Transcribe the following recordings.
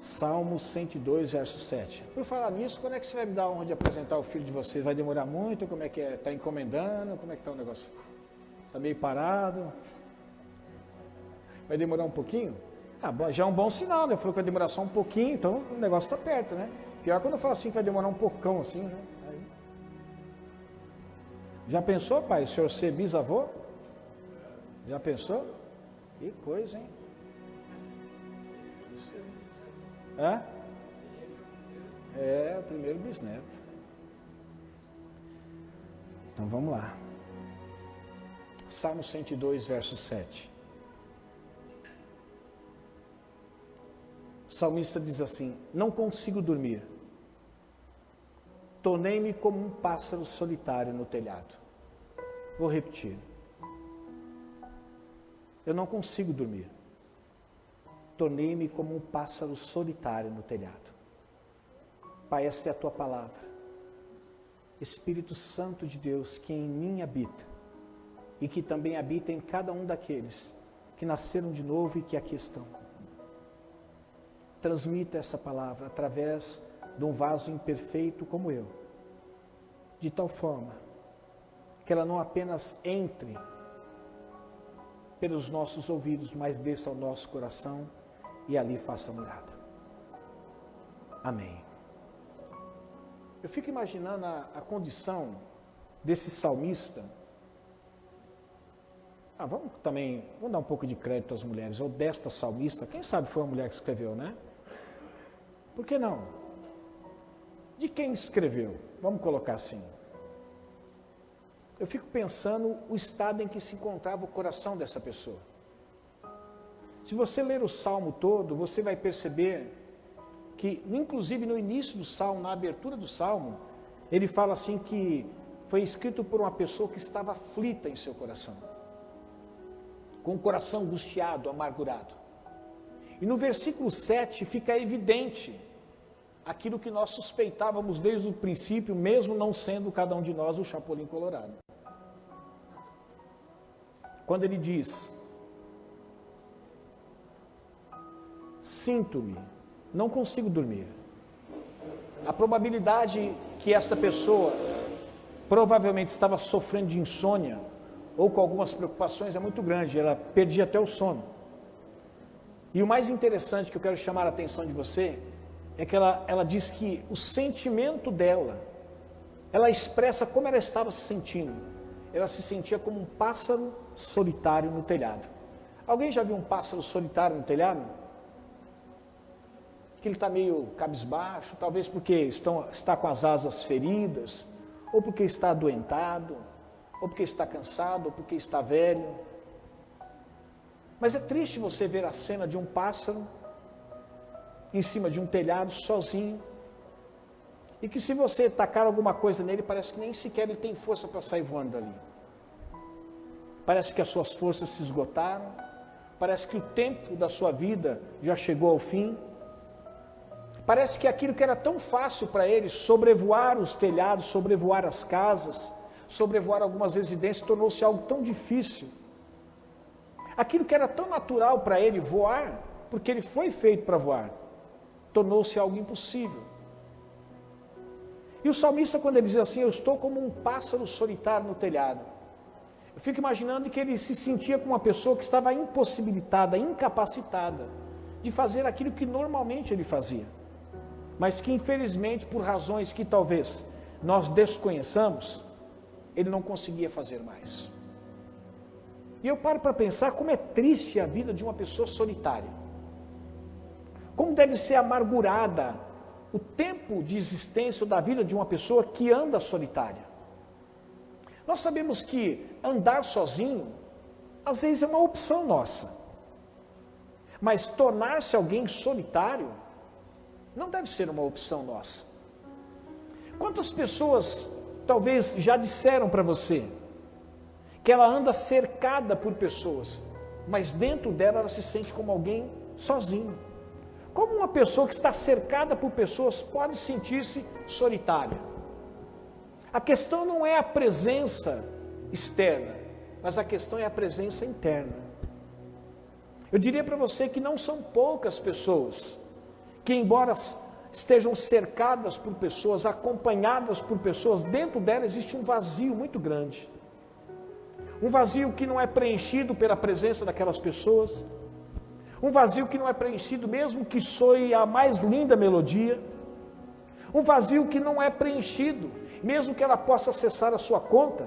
Salmo 102, verso 7. Por falar nisso, quando é que você vai me dar a honra de apresentar o filho de vocês? Vai demorar muito? Como é que é? Está encomendando? Como é que está o negócio? Está meio parado? Vai demorar um pouquinho? Ah, bom, já é um bom sinal, né? Falou que vai demorar só um pouquinho, então o negócio está perto, né? Pior quando eu falo assim que vai demorar um pocão assim, né? Aí. Já pensou, pai, o senhor ser bisavô? Já pensou? Que coisa, hein? É, o primeiro bisneto. Então vamos lá. Salmo 102, verso 7. O salmista diz assim: não consigo dormir. Tornei-me como um pássaro solitário no telhado. Vou repetir. Eu não consigo dormir. Tornei-me como um pássaro solitário no telhado. Pai, esta é a tua palavra. Espírito Santo de Deus, que em mim habita e que também habita em cada um daqueles que nasceram de novo e que aqui estão. Transmita essa palavra através de um vaso imperfeito como eu, de tal forma que ela não apenas entre pelos nossos ouvidos, mas desça ao nosso coração e ali faça morada. Amém. Eu fico imaginando a condição desse salmista. Vamos dar um pouco de crédito às mulheres, ou desta salmista, quem sabe foi a mulher que escreveu, né? Por que não? De quem escreveu? Vamos colocar assim. Eu fico pensando o estado em que se encontrava o coração dessa pessoa. Se você ler o Salmo todo, você vai perceber que, inclusive no início do Salmo, na abertura do Salmo, ele fala assim que foi escrito por uma pessoa que estava aflita em seu coração, com o coração angustiado, amargurado. E no versículo 7 fica evidente aquilo que nós suspeitávamos desde o princípio, mesmo não sendo cada um de nós o Chapolin Colorado. Quando ele diz: sinto-me, não consigo dormir. A probabilidade que esta pessoa provavelmente estava sofrendo de insônia ou com algumas preocupações é muito grande, ela perdia até o sono. E o mais interessante que eu quero chamar a atenção de você é que ela diz que o sentimento dela, ela expressa como ela estava se sentindo. Ela se sentia como um pássaro solitário no telhado. Alguém já viu um pássaro solitário no telhado? Que ele está meio cabisbaixo, talvez porque está com as asas feridas, ou porque está adoentado, ou porque está cansado, ou porque está velho. Mas é triste você ver a cena de um pássaro em cima de um telhado sozinho, e que se você tacar alguma coisa nele, parece que nem sequer ele tem força para sair voando dali. Parece que as suas forças se esgotaram, parece que o tempo da sua vida já chegou ao fim. Parece que aquilo que era tão fácil para ele, sobrevoar os telhados, sobrevoar as casas, sobrevoar algumas residências, tornou-se algo tão difícil. Aquilo que era tão natural para ele, voar, porque ele foi feito para voar, tornou-se algo impossível. E o salmista, quando ele diz assim: eu estou como um pássaro solitário no telhado, eu fico imaginando que ele se sentia como uma pessoa que estava impossibilitada, incapacitada de fazer aquilo que normalmente ele fazia, mas que infelizmente, por razões que talvez nós desconheçamos, ele não conseguia fazer mais. E eu paro para pensar como é triste a vida de uma pessoa solitária, como deve ser amargurada o tempo de existência da vida de uma pessoa que anda solitária. Nós sabemos que andar sozinho, às vezes é uma opção nossa, mas tornar-se alguém solitário não deve ser uma opção nossa. Quantas pessoas talvez já disseram para você que ela anda cercada por pessoas, mas dentro dela ela se sente como alguém sozinho? Como uma pessoa que está cercada por pessoas pode sentir-se solitária? A questão não é a presença externa, mas a questão é a presença interna. Eu diria para você que não são poucas pessoas que embora estejam cercadas por pessoas, acompanhadas por pessoas, dentro dela existe um vazio muito grande. Um vazio que não é preenchido pela presença daquelas pessoas, um vazio que não é preenchido mesmo que soe a mais linda melodia, um vazio que não é preenchido, mesmo que ela possa acessar a sua conta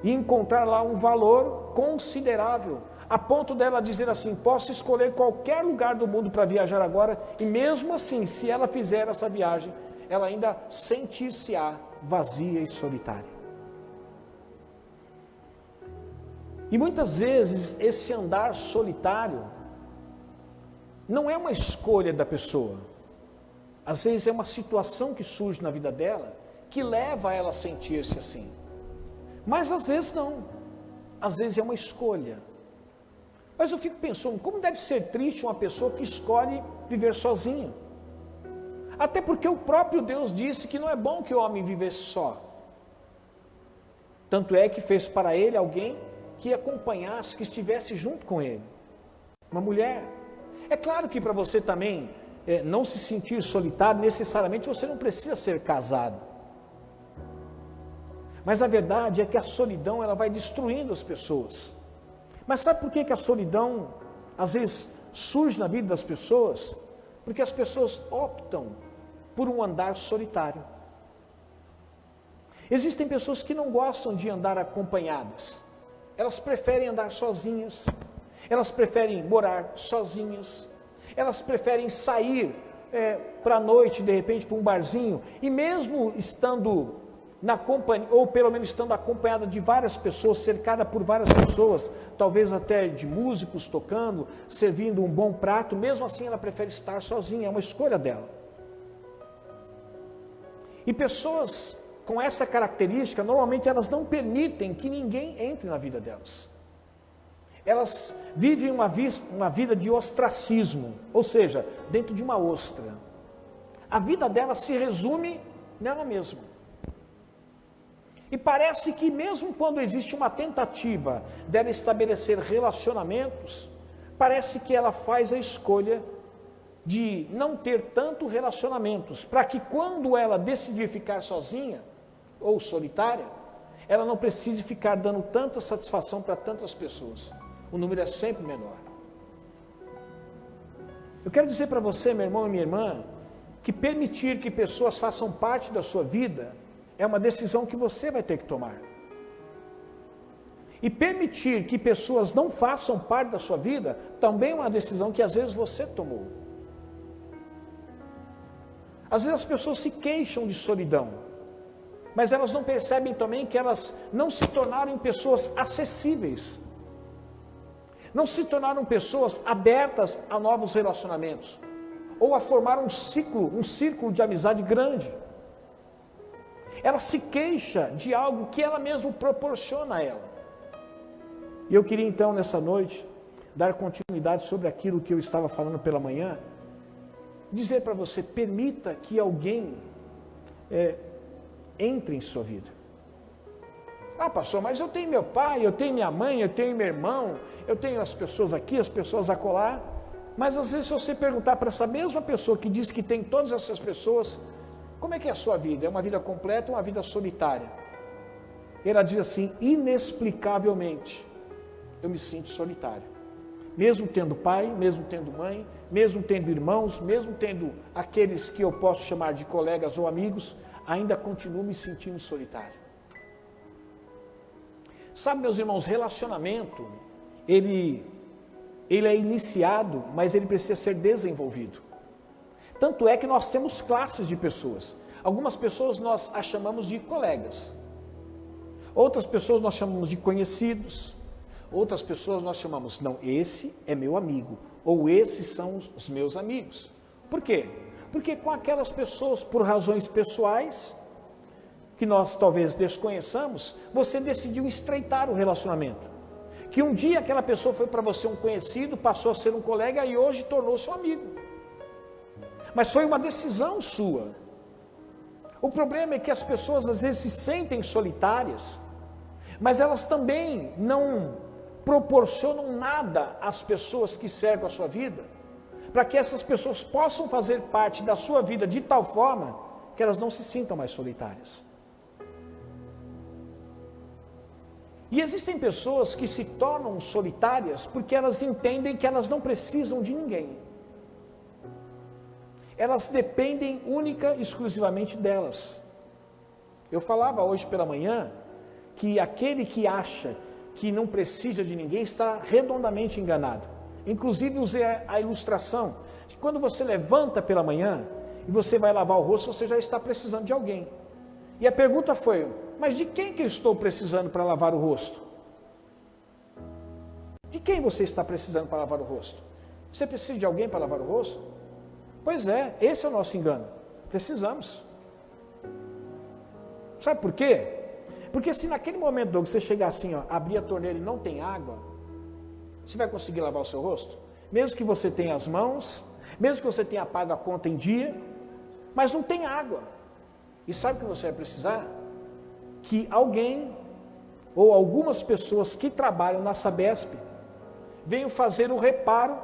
e encontrar lá um valor considerável, a ponto dela dizer assim, posso escolher qualquer lugar do mundo para viajar agora, e mesmo assim, se ela fizer essa viagem, ela ainda sentir-se-á vazia e solitária. E muitas vezes esse andar solitário não é uma escolha da pessoa. Às vezes é uma situação que surge na vida dela que leva ela a sentir-se assim. Mas às vezes não. Às vezes é uma escolha. Mas eu fico pensando, como deve ser triste uma pessoa que escolhe viver sozinha? Até porque o próprio Deus disse que não é bom que o homem vivesse só. Tanto é que fez para ele alguém que acompanhasse, que estivesse junto com ele. Uma mulher. É claro que para você também não se sentir solitário, necessariamente você não precisa ser casado. Mas a verdade é que a solidão ela vai destruindo as pessoas. Mas sabe por que a solidão às vezes surge na vida das pessoas? Porque as pessoas optam por um andar solitário. Existem pessoas que não gostam de andar acompanhadas. Elas preferem andar sozinhas. Elas preferem morar sozinhas. Elas preferem sair para a noite, de repente, para um barzinho. E mesmo estando na companhia, ou pelo menos estando acompanhada de várias pessoas, cercada por várias pessoas, talvez até de músicos tocando, servindo um bom prato, mesmo assim ela prefere estar sozinha, é uma escolha dela. E pessoas com essa característica, normalmente elas não permitem que ninguém entre na vida delas. Elas vivem uma vida de ostracismo, ou seja, dentro de uma ostra. A vida delas se resume nela mesma. E parece que mesmo quando existe uma tentativa dela estabelecer relacionamentos, parece que ela faz a escolha de não ter tanto relacionamentos, para que quando ela decidir ficar sozinha ou solitária, ela não precise ficar dando tanta satisfação para tantas pessoas. O número é sempre menor. Eu quero dizer para você, meu irmão e minha irmã, que permitir que pessoas façam parte da sua vida é uma decisão que você vai ter que tomar. E permitir que pessoas não façam parte da sua vida também é uma decisão que às vezes você tomou. Às vezes as pessoas se queixam de solidão, mas elas não percebem também que elas não se tornaram pessoas acessíveis. Não se tornaram pessoas abertas a novos relacionamentos, ou a formar um círculo de amizade grande. Ela se queixa de algo que ela mesma proporciona a ela. E eu queria então nessa noite dar continuidade sobre aquilo que eu estava falando pela manhã, dizer para você, permita que alguém entre em sua vida. Ah, pastor, mas eu tenho meu pai, eu tenho minha mãe, eu tenho meu irmão, eu tenho as pessoas aqui, as pessoas acolá. Mas às vezes se você perguntar para essa mesma pessoa que diz que tem todas essas pessoas, como é que é a sua vida? É uma vida completa ou uma vida solitária? Ela diz assim, inexplicavelmente, eu me sinto solitário. Mesmo tendo pai, mesmo tendo mãe, mesmo tendo irmãos, mesmo tendo aqueles que eu posso chamar de colegas ou amigos, ainda continuo me sentindo solitário. Sabe, meus irmãos, relacionamento, ele é iniciado, mas ele precisa ser desenvolvido. Tanto é que nós temos classes de pessoas. Algumas pessoas nós as chamamos de colegas. Outras pessoas nós chamamos de conhecidos. Outras pessoas nós chamamos, não, esse é meu amigo. Ou esses são os meus amigos. Por quê? Porque com aquelas pessoas, por razões pessoais, que nós talvez desconheçamos, você decidiu estreitar o relacionamento. Que um dia aquela pessoa foi para você um conhecido, passou a ser um colega e hoje tornou-se um amigo. Mas foi uma decisão sua. O problema é que as pessoas às vezes se sentem solitárias, mas elas também não proporcionam nada às pessoas que cercam a sua vida, para que essas pessoas possam fazer parte da sua vida de tal forma que elas não se sintam mais solitárias. E existem pessoas que se tornam solitárias porque elas entendem que elas não precisam de ninguém. Elas dependem única e exclusivamente delas. Eu falava hoje pela manhã que aquele que acha que não precisa de ninguém está redondamente enganado. Inclusive usei a ilustração de quando você levanta pela manhã e você vai lavar o rosto, você já está precisando de alguém. E a pergunta foi, mas de quem que eu estou precisando para lavar o rosto? De quem você está precisando para lavar o rosto? Você precisa de alguém para lavar o rosto? Pois é, esse é o nosso engano. Precisamos. Sabe por quê? Porque se naquele momento, Douglas, você chegar assim, ó, abrir a torneira e não tem água, você vai conseguir lavar o seu rosto? Mesmo que você tenha as mãos, mesmo que você tenha pago a conta em dia, mas não tem água. E sabe o que você vai precisar? Que alguém ou algumas pessoas que trabalham na Sabesp venham fazer o reparo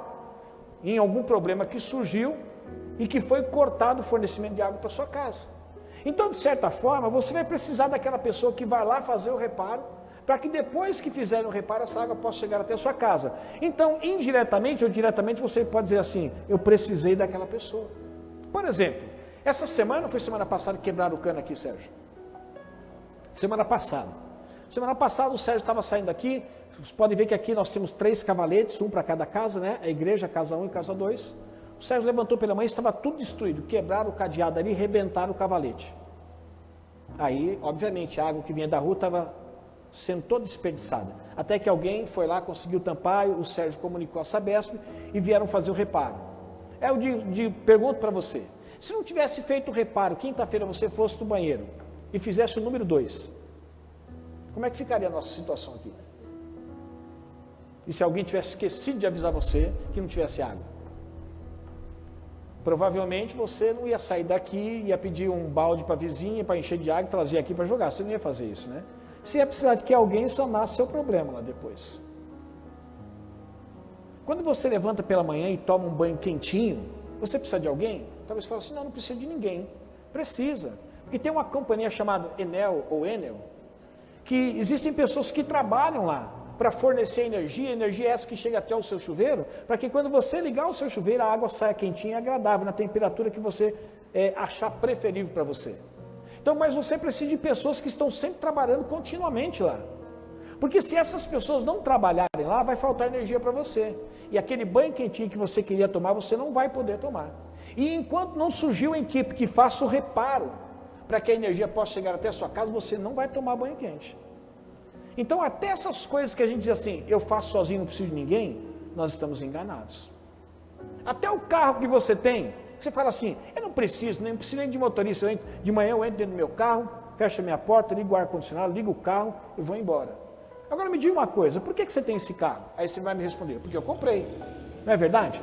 em algum problema que surgiu e que foi cortado o fornecimento de água para sua casa. Então, de certa forma, você vai precisar daquela pessoa que vai lá fazer o reparo, para que depois que fizerem o reparo, essa água possa chegar até a sua casa. Então, indiretamente ou diretamente, você pode dizer assim, eu precisei daquela pessoa. Por exemplo, essa semana, foi semana passada que quebraram o cano aqui, Sérgio? Semana passada. Semana passada o Sérgio estava saindo aqui, vocês podem ver que aqui nós temos 3 cavaletes, um para cada casa, né? A igreja, casa 1 e casa 2. O Sérgio levantou pela manhã e estava tudo destruído, quebraram o cadeado ali e rebentaram o cavalete. Aí, obviamente, a água que vinha da rua estava sendo toda desperdiçada. Até que alguém foi lá, conseguiu tampar, o Sérgio comunicou a Sabesp e vieram fazer o reparo. Eu pergunto para você, se não tivesse feito o reparo, quinta-feira você fosse no banheiro e fizesse o número 2, como é que ficaria a nossa situação aqui? E se alguém tivesse esquecido de avisar você que não tivesse água? Provavelmente você não ia sair daqui, ia pedir um balde para a vizinha, para encher de água e trazer aqui para jogar. Você não ia fazer isso, né? Você ia precisar de que alguém sanasse seu problema lá depois. Quando você levanta pela manhã e toma um banho quentinho, você precisa de alguém? Talvez você fale assim, não, não precisa de ninguém. Precisa. Porque tem uma companhia chamada Enel ou Enel, que existem pessoas que trabalham lá para fornecer energia essa que chega até o seu chuveiro, para que quando você ligar o seu chuveiro, a água saia quentinha e agradável, na temperatura que você achar preferível para você. Então, mas você precisa de pessoas que estão sempre trabalhando continuamente lá. Porque se essas pessoas não trabalharem lá, vai faltar energia para você. E aquele banho quentinho que você queria tomar, você não vai poder tomar. E enquanto não surgiu uma equipe que faça o reparo, para que a energia possa chegar até a sua casa, você não vai tomar banho quente. Então, até essas coisas que a gente diz assim, eu faço sozinho, não preciso de ninguém, nós estamos enganados. Até o carro que você tem, você fala assim, eu não preciso nem de motorista, de manhã eu entro dentro do meu carro, fecho a minha porta, ligo o ar-condicionado, ligo o carro e vou embora. Agora me diga uma coisa, por que você tem esse carro? Aí você vai me responder, porque eu comprei, não é verdade?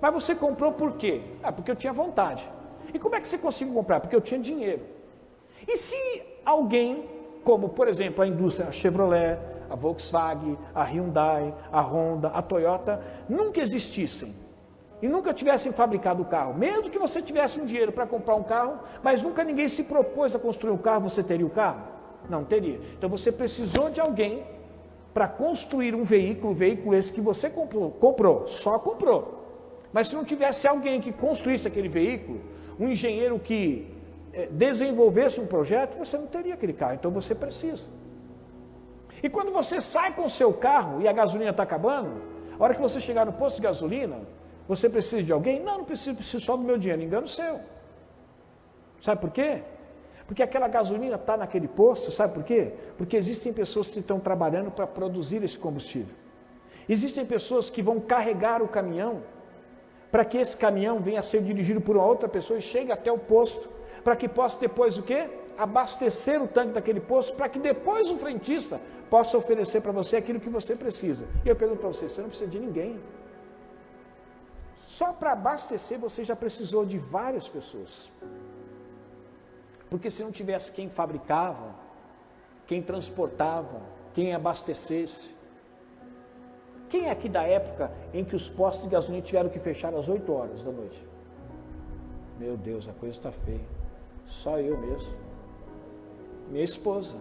Mas você comprou por quê? Ah, porque eu tinha vontade. E como é que você conseguiu comprar? Porque eu tinha dinheiro. E se alguém, como por exemplo a indústria Chevrolet, a Volkswagen, a Hyundai, a Honda, a Toyota, nunca existissem e nunca tivessem fabricado o carro, mesmo que você tivesse um dinheiro para comprar um carro, mas nunca ninguém se propôs a construir um carro, você teria o carro? Não teria. Então você precisou de alguém para construir um veículo esse que você comprou, só comprou. Mas se não tivesse alguém que construísse aquele veículo, um engenheiro que desenvolvesse um projeto, você não teria aquele carro, então você precisa. E quando você sai com o seu carro e a gasolina está acabando, a hora que você chegar no posto de gasolina, você precisa de alguém? Não, não preciso só do meu dinheiro, engano seu. Sabe por quê? Porque aquela gasolina está naquele posto, sabe por quê? Porque existem pessoas que estão trabalhando para produzir esse combustível. Existem pessoas que vão carregar o caminhão, para que esse caminhão venha a ser dirigido por uma outra pessoa e chegue até o posto, para que possa depois o quê? Abastecer o tanque daquele posto, para que depois o frentista possa oferecer para você aquilo que você precisa. E eu pergunto para você não precisa de ninguém. Só para abastecer você já precisou de várias pessoas. Porque se não tivesse quem fabricava, quem transportava, quem abastecesse, Quem é aqui da época em que os postos de gasolina tiveram que fechar às 8 horas da noite? Meu Deus, a coisa está feia. Só eu mesmo. Minha esposa.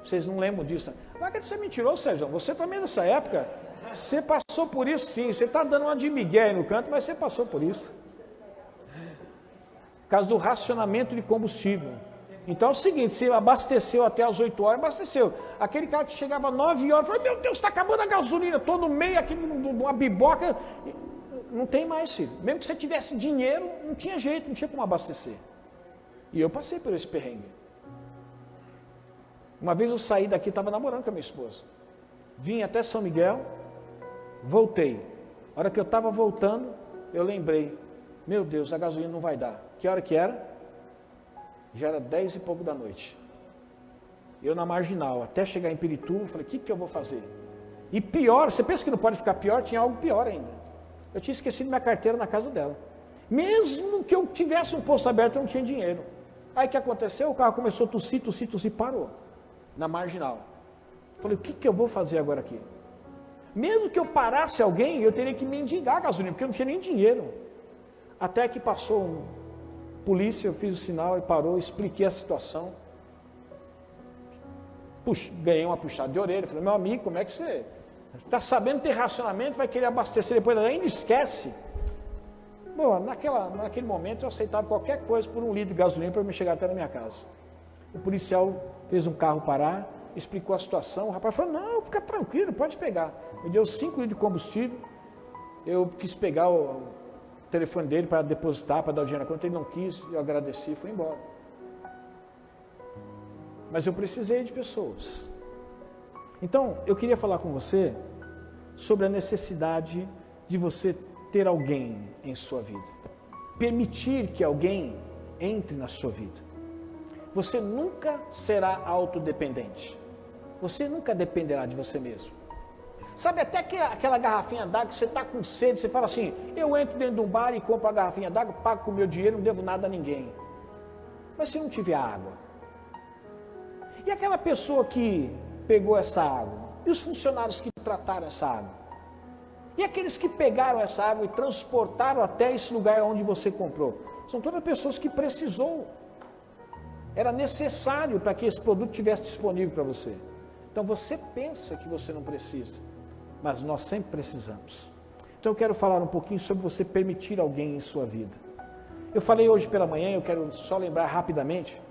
Vocês não lembram disso? Mas que você é mentiroso, Sérgio? Você também nessa época, você passou por isso sim. Você está dando uma de migué aí no canto, mas você passou por isso. Por causa do racionamento de combustível. Então é o seguinte, você abasteceu até as 8 horas, abasteceu. Aquele cara que chegava às 9 horas, falou, meu Deus, está acabando a gasolina, estou no meio aqui de uma biboca. Não tem mais, filho. Mesmo que você tivesse dinheiro, não tinha jeito, não tinha como abastecer. E eu passei por esse perrengue. Uma vez eu saí daqui, estava namorando com a minha esposa. Vim até São Miguel, voltei. A hora que eu estava voltando, eu lembrei, meu Deus, a gasolina não vai dar. Que hora que era? Já era 10 e pouco da noite. Eu na Marginal, até chegar em Pirituba, falei, o que eu vou fazer? E pior, você pensa que não pode ficar pior? Tinha algo pior ainda. Eu tinha esquecido minha carteira na casa dela. Mesmo que eu tivesse um posto aberto, eu não tinha dinheiro. Aí o que aconteceu? O carro começou a tossir, parou. Na Marginal. Falei, o que eu vou fazer agora aqui? Mesmo que eu parasse alguém, eu teria que mendigar a gasolina, porque eu não tinha nem dinheiro. Até que passou um polícia, eu fiz o sinal, ele parou, expliquei a situação. Puxa, ganhei uma puxada de orelha. Falei, meu amigo, como é que você está sabendo ter racionamento, vai querer abastecer depois, ainda esquece. Bom, naquele momento eu aceitava qualquer coisa por 1 litro de gasolina para me chegar até na minha casa. O policial fez um carro parar, explicou a situação, o rapaz falou, não, fica tranquilo, pode pegar. Me deu 5 litros de combustível, eu quis pegar o telefone dele para depositar, para dar o dinheiro na conta, ele não quis, eu agradeci e fui embora. Mas eu precisei de pessoas. Então, eu queria falar com você sobre a necessidade de você ter alguém em sua vida. Permitir que alguém entre na sua vida. Você nunca será autodependente. Você nunca dependerá de você mesmo. Sabe, até aquela garrafinha d'água que você está com sede, você fala assim, eu entro dentro de um bar e compro a garrafinha d'água, pago com o meu dinheiro, não devo nada a ninguém. Mas se não tiver água? E aquela pessoa que pegou essa água? E os funcionários que trataram essa água? E aqueles que pegaram essa água e transportaram até esse lugar onde você comprou? São todas pessoas que precisou. Era necessário para que esse produto estivesse disponível para você. Então você pensa que você não precisa, mas nós sempre precisamos. Então eu quero falar um pouquinho sobre você permitir alguém em sua vida. Eu falei hoje pela manhã, eu quero só lembrar rapidamente,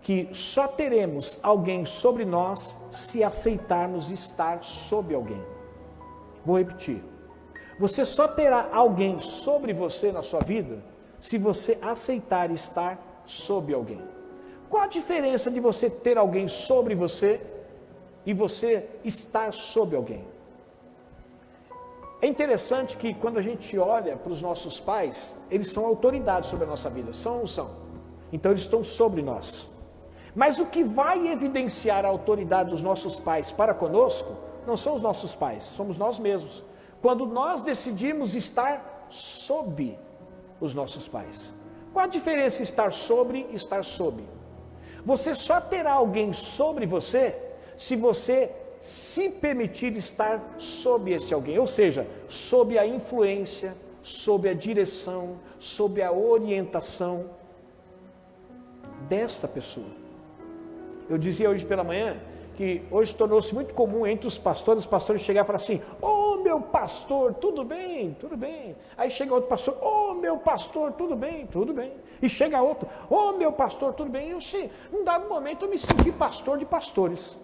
que só teremos alguém sobre nós se aceitarmos estar sob alguém. Vou repetir. Você só terá alguém sobre você na sua vida se você aceitar estar sob alguém. Qual a diferença de você ter alguém sobre você e você estar sob alguém? É interessante que quando a gente olha para os nossos pais, eles são autoridades sobre a nossa vida, são ou não são? Então eles estão sobre nós. Mas o que vai evidenciar a autoridade dos nossos pais para conosco, não são os nossos pais, somos nós mesmos. Quando nós decidimos estar sob os nossos pais. Qual a diferença estar sobre e estar sob? Você só terá alguém sobre você se você se permitir estar sob esse alguém, ou seja, sob a influência, sob a direção, sob a orientação desta pessoa. Eu dizia hoje pela manhã que hoje tornou-se muito comum entre os pastores chegarem e falar assim, ô meu pastor, tudo bem, tudo bem. Aí chega outro pastor, ô meu pastor, tudo bem, tudo bem. E chega outro, ô meu pastor, tudo bem. Eu sei, num dado momento eu me senti pastor de pastores.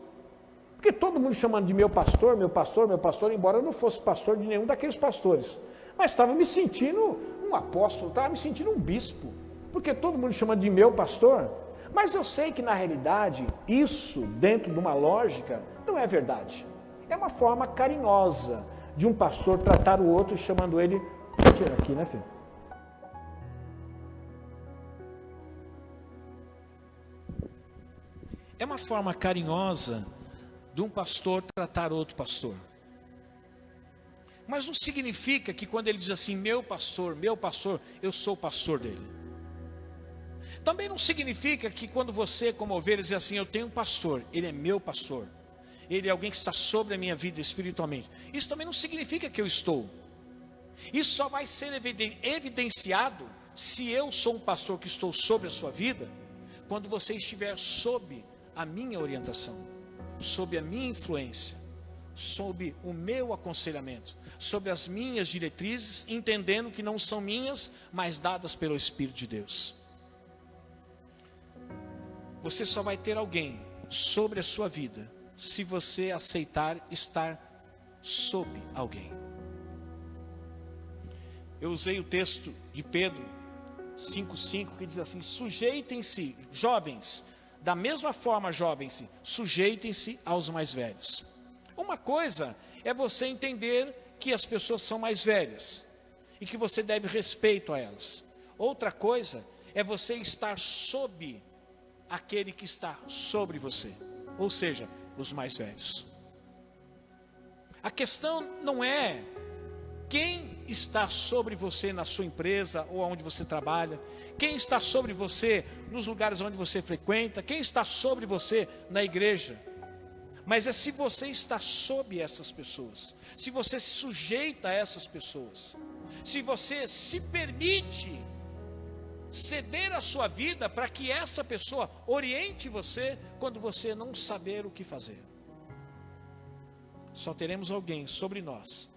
Porque todo mundo chamando de meu pastor, meu pastor, meu pastor, embora eu não fosse pastor de nenhum daqueles pastores. Mas estava me sentindo um apóstolo, estava me sentindo um bispo. Porque todo mundo chamando de meu pastor. Mas eu sei que na realidade, isso dentro de uma lógica, não é verdade. É uma forma carinhosa de um pastor tratar o outro chamando ele, tira aqui, né, filho? É uma forma carinhosa de um pastor tratar outro pastor. Mas não significa que quando ele diz assim, meu pastor, eu sou o pastor dele. Também não significa que quando você, como ovelha, diz assim, eu tenho um pastor, ele é meu pastor. ele é alguém que está sobre a minha vida espiritualmente. Isso também não significa que eu estou. Isso só vai ser evidenciado se eu sou um pastor que estou sobre a sua vida, quando você estiver sob a minha orientação, sob a minha influência, sob o meu aconselhamento, sobre as minhas diretrizes, entendendo que não são minhas, mas dadas pelo Espírito de Deus. Você só vai ter alguém sobre a sua vida se você aceitar estar sob alguém. Eu usei o texto de Pedro 5,5 que diz assim: sujeitem-se, jovens, da mesma forma, jovens, sujeitem-se aos mais velhos. Uma coisa é você entender que as pessoas são mais velhas e que você deve respeito a elas. Outra coisa é você estar sob aquele que está sobre você, ou seja, os mais velhos. A questão não é quem está sobre você na sua empresa ou onde você trabalha, quem está sobre você nos lugares onde você frequenta, quem está sobre você na igreja, mas é se você está sob essas pessoas, se você se sujeita a essas pessoas, se você se permite ceder a sua vida para que essa pessoa oriente você quando você não saber o que fazer. Só teremos alguém sobre nós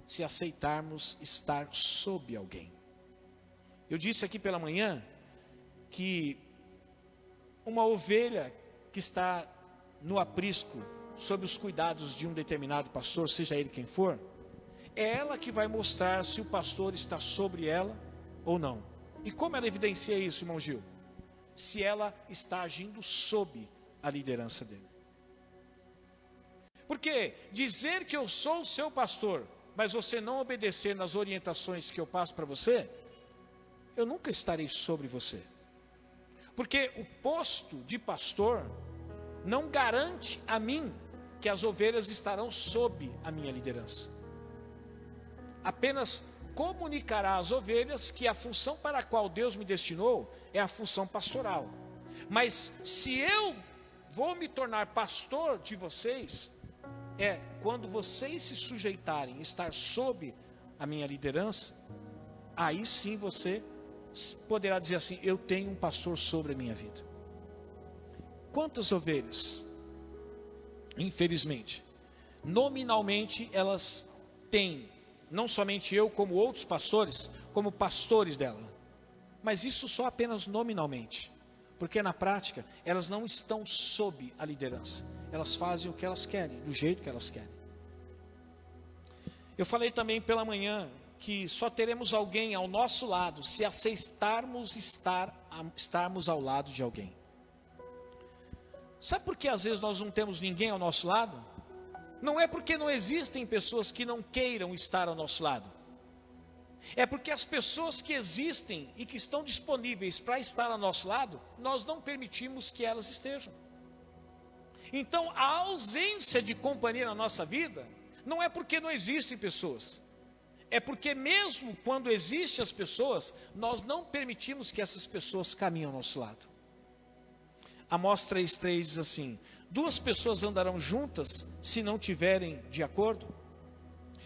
se aceitarmos estar sob alguém. Eu disse aqui pela manhã que uma ovelha que está no aprisco sob os cuidados de um determinado pastor, seja ele quem for, é ela que vai mostrar se o pastor está sobre ela ou não. E como ela evidencia isso, irmão Gil? Se ela está agindo sob a liderança dele. Porque dizer que eu sou o seu pastor, mas você não obedecer nas orientações que eu passo para você, eu nunca estarei sobre você. Porque o posto de pastor não garante a mim que as ovelhas estarão sob a minha liderança. Apenas comunicará às ovelhas que a função para a qual Deus me destinou é a função pastoral. Mas se eu vou me tornar pastor de vocês, é quando vocês se sujeitarem, estar sob a minha liderança, aí sim você poderá dizer assim: eu tenho um pastor sobre a minha vida. Quantas ovelhas, infelizmente, nominalmente elas têm, não somente eu como outros pastores, como pastores dela, mas isso só apenas nominalmente, porque na prática elas não estão sob a liderança, elas fazem o que elas querem, do jeito que elas querem. Eu falei também pela manhã que só teremos alguém ao nosso lado se aceitarmos estarmos ao lado de alguém. Sabe por que às vezes nós não temos ninguém ao nosso lado? Não é porque não existem pessoas que não queiram estar ao nosso lado. É porque as pessoas que existem e que estão disponíveis para estar ao nosso lado, nós não permitimos que elas estejam. Então, a ausência de companhia na nossa vida não é porque não existem pessoas. É porque mesmo quando existem as pessoas, nós não permitimos que essas pessoas caminhem ao nosso lado. Amós 3,3 diz assim: 2 pessoas andarão juntas se não tiverem de acordo.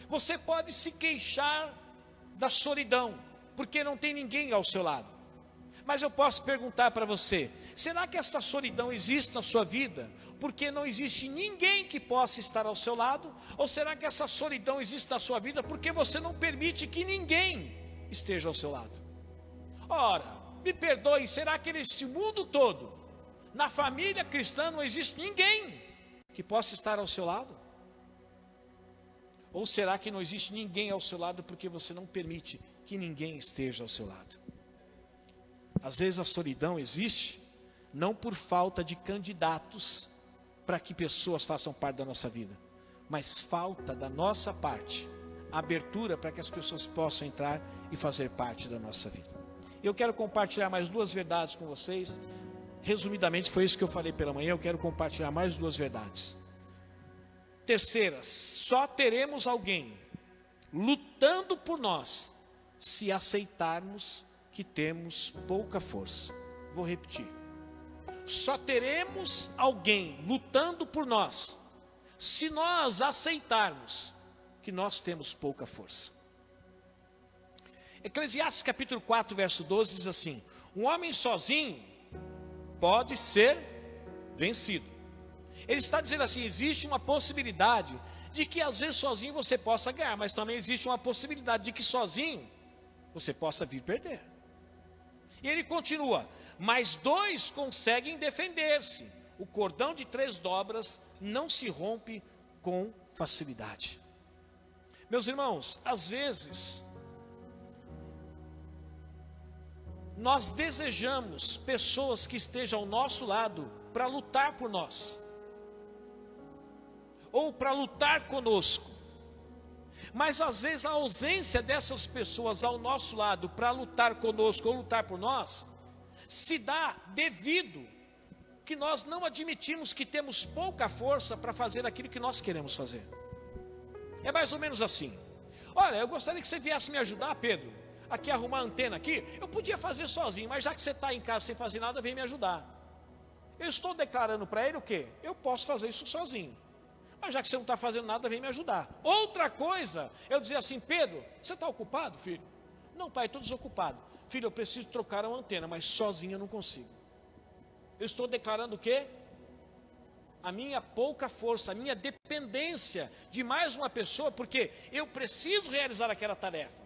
Você pode se queixar da solidão, porque não tem ninguém ao seu lado. Mas eu posso perguntar para você: será que essa solidão existe na sua vida porque não existe ninguém que possa estar ao seu lado? Ou será que essa solidão existe na sua vida porque você não permite que ninguém esteja ao seu lado? Ora, me perdoe, será que neste mundo todo, na família cristã, não existe ninguém que possa estar ao seu lado? Ou será que não existe ninguém ao seu lado porque você não permite que ninguém esteja ao seu lado? Às vezes a solidão existe não por falta de candidatos para que pessoas façam parte da nossa vida, mas falta da nossa parte abertura para que as pessoas possam entrar e fazer parte da nossa vida. Eu quero compartilhar mais 2 verdades com vocês. Resumidamente foi isso que eu falei pela manhã. Eu quero compartilhar mais 2 verdades. Terceira, só teremos alguém lutando por nós se aceitarmos que temos pouca força. Vou repetir. Só teremos alguém lutando por nós se nós aceitarmos que nós temos pouca força. Eclesiastes capítulo 4, verso 12 diz assim: um homem sozinho pode ser vencido. Ele está dizendo assim, existe uma possibilidade de que às vezes sozinho você possa ganhar, mas também existe uma possibilidade de que sozinho você possa vir perder. E ele continua: mas dois conseguem defender-se, o cordão de 3 dobras não se rompe com facilidade. Meus irmãos, às vezes nós desejamos pessoas que estejam ao nosso lado para lutar por nós, ou para lutar conosco, mas às vezes a ausência dessas pessoas ao nosso lado para lutar conosco ou lutar por nós, se dá devido que nós não admitimos que temos pouca força para fazer aquilo que nós queremos fazer. É mais ou menos assim: olha, eu gostaria que você viesse me ajudar, Pedro, aqui arrumar a antena aqui. Eu podia fazer sozinho, mas já que você está em casa sem fazer nada, vem me ajudar. Eu estou declarando para ele o quê? Eu posso fazer isso sozinho, mas já que você não está fazendo nada, vem me ajudar. Outra coisa, eu dizer assim: Pedro, você está ocupado, filho? Não, pai, estou desocupado. Filho, eu preciso trocar uma antena, mas sozinho eu não consigo. Eu estou declarando o quê? A minha pouca força, a minha dependência de mais uma pessoa, porque eu preciso realizar aquela tarefa,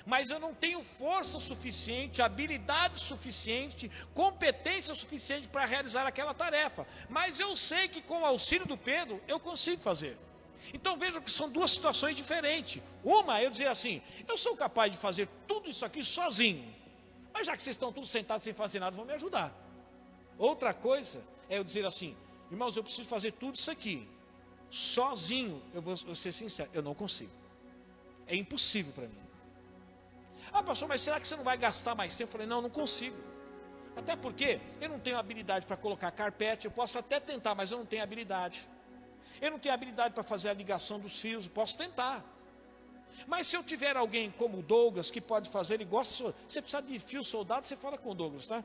mas eu não tenho força suficiente, habilidade suficiente, competência suficiente para realizar aquela tarefa, mas eu sei que com o auxílio do Pedro, eu consigo fazer. Então vejam que são duas situações diferentes. Uma, eu dizer assim: eu sou capaz de fazer tudo isso aqui sozinho, mas já que vocês estão todos sentados sem fazer nada, vão me ajudar. Outra coisa é eu dizer assim: irmãos, eu preciso fazer tudo isso aqui sozinho. Eu vou ser sincero, eu não consigo. É impossível para mim. Ah, pastor, mas será que você não vai gastar mais tempo? Eu falei: não, não consigo. Até porque eu não tenho habilidade para colocar carpete. Eu posso até tentar, mas eu não tenho habilidade. Eu não tenho habilidade para fazer a ligação dos fios. Eu posso tentar. Mas se eu tiver alguém como o Douglas, que pode fazer, ele gosta, você precisa de fio soldado, você fala com o Douglas, tá?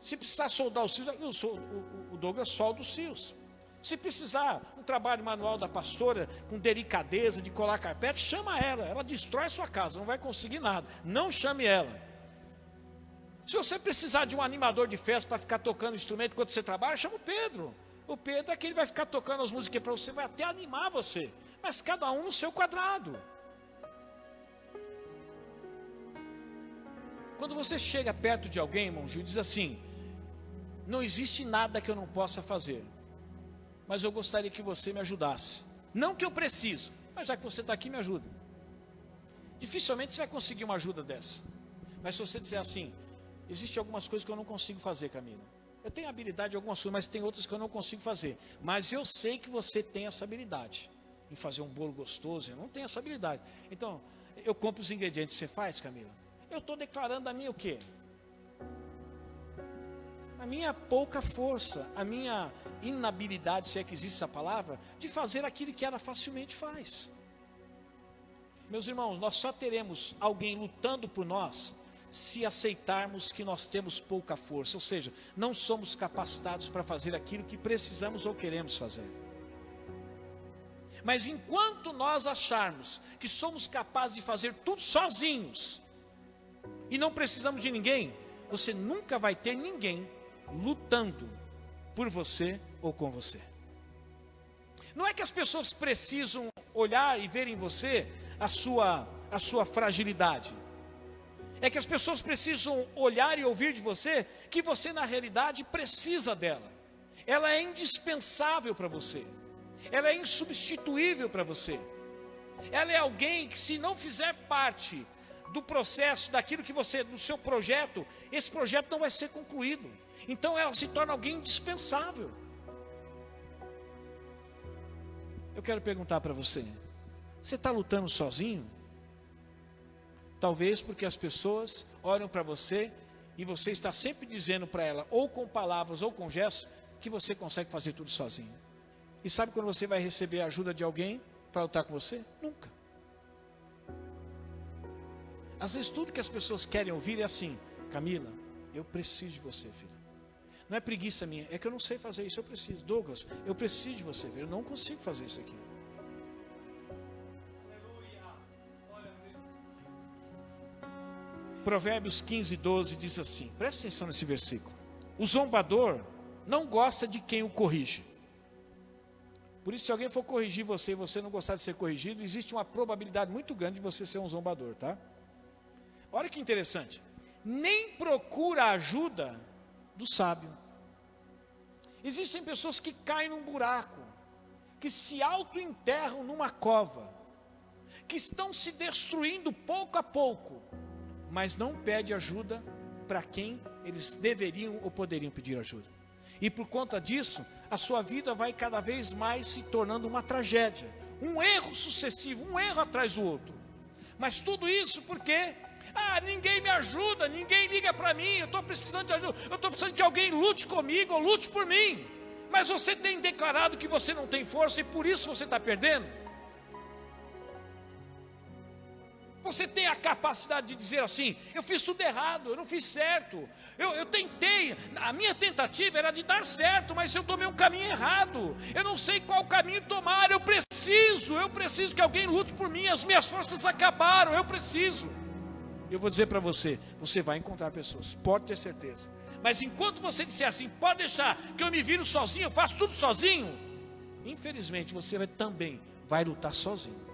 Se precisar soldar os fios, o Douglas solda os fios. Se precisar um trabalho manual da pastora, com delicadeza, de colar carpete, chama ela destrói a sua casa, não vai conseguir nada, não chame ela. Se você precisar de um animador de festa para ficar tocando instrumento enquanto você trabalha, chama o Pedro. O Pedro é que ele vai ficar tocando as músicas para você, vai até animar você, mas cada um no seu quadrado. Quando você chega perto de alguém, irmão Gil, diz assim: não existe nada que eu não possa fazer, mas eu gostaria que você me ajudasse. Não que eu preciso, mas já que você está aqui, me ajuda. Dificilmente você vai conseguir uma ajuda dessa. Mas se você disser assim: existem algumas coisas que eu não consigo fazer, Camila. Eu tenho habilidade em algumas coisas, mas tem outras que eu não consigo fazer. Mas eu sei que você tem essa habilidade em fazer um bolo gostoso. Eu não tenho essa habilidade. Então, eu compro os ingredientes, você faz, Camila? Eu estou declarando a minha o quê? A minha pouca força, a minha inabilidade, se é que existe essa palavra, de fazer aquilo que ela facilmente faz. Meus irmãos, nós só teremos alguém lutando por nós se aceitarmos que nós temos pouca força, ou seja, não somos capacitados para fazer aquilo que precisamos ou queremos fazer. Mas enquanto nós acharmos que somos capazes de fazer tudo sozinhos e não precisamos de ninguém, você nunca vai ter ninguém lutando por você ou com você. Não é que as pessoas precisam olhar e ver em você a sua fragilidade. É que as pessoas precisam olhar e ouvir de você que você na realidade precisa dela. Ela é indispensável para você. Ela é insubstituível para você. Ela é alguém que, se não fizer parte do processo, daquilo que você, do seu projeto, esse projeto não vai ser concluído. Então ela se torna alguém indispensável. Eu quero perguntar para você: você está lutando sozinho? Talvez porque as pessoas olham para você e você está sempre dizendo para ela, ou com palavras ou com gestos, que você consegue fazer tudo sozinho. E sabe quando você vai receber a ajuda de alguém para lutar com você? Nunca. Às vezes tudo que as pessoas querem ouvir é assim: Camila, eu preciso de você, filha. Não é preguiça minha, é que eu não sei fazer isso, eu preciso. Douglas, eu preciso de você ver, eu não consigo fazer isso aqui. Provérbios 15, 12 diz assim, presta atenção nesse versículo. O zombador não gosta de quem o corrige. Por isso, se alguém for corrigir você e você não gostar de ser corrigido, existe uma probabilidade muito grande de você ser um zombador, tá? Olha que interessante. Nem procura a ajuda do sábio. Existem pessoas que caem num buraco, que se auto-enterram numa cova, que estão se destruindo pouco a pouco, mas não pede ajuda para quem eles deveriam ou poderiam pedir ajuda. E por conta disso, a sua vida vai cada vez mais se tornando uma tragédia, um erro sucessivo, um erro atrás do outro. Mas tudo isso porque ninguém me ajuda, ninguém liga para mim, eu estou precisando de ajuda, eu estou precisando que alguém lute comigo ou lute por mim. Mas você tem declarado que você não tem força e por isso você está perdendo? Você tem a capacidade de dizer assim, eu fiz tudo errado, eu não fiz certo, eu tentei, a minha tentativa era de dar certo, mas eu tomei um caminho errado, eu não sei qual caminho tomar, eu preciso que alguém lute por mim, as minhas forças acabaram, eu preciso. Eu vou dizer para você, você vai encontrar pessoas, pode ter certeza. Mas enquanto você disser assim, pode deixar que eu me viro sozinho, eu faço tudo sozinho, infelizmente você também vai lutar sozinho.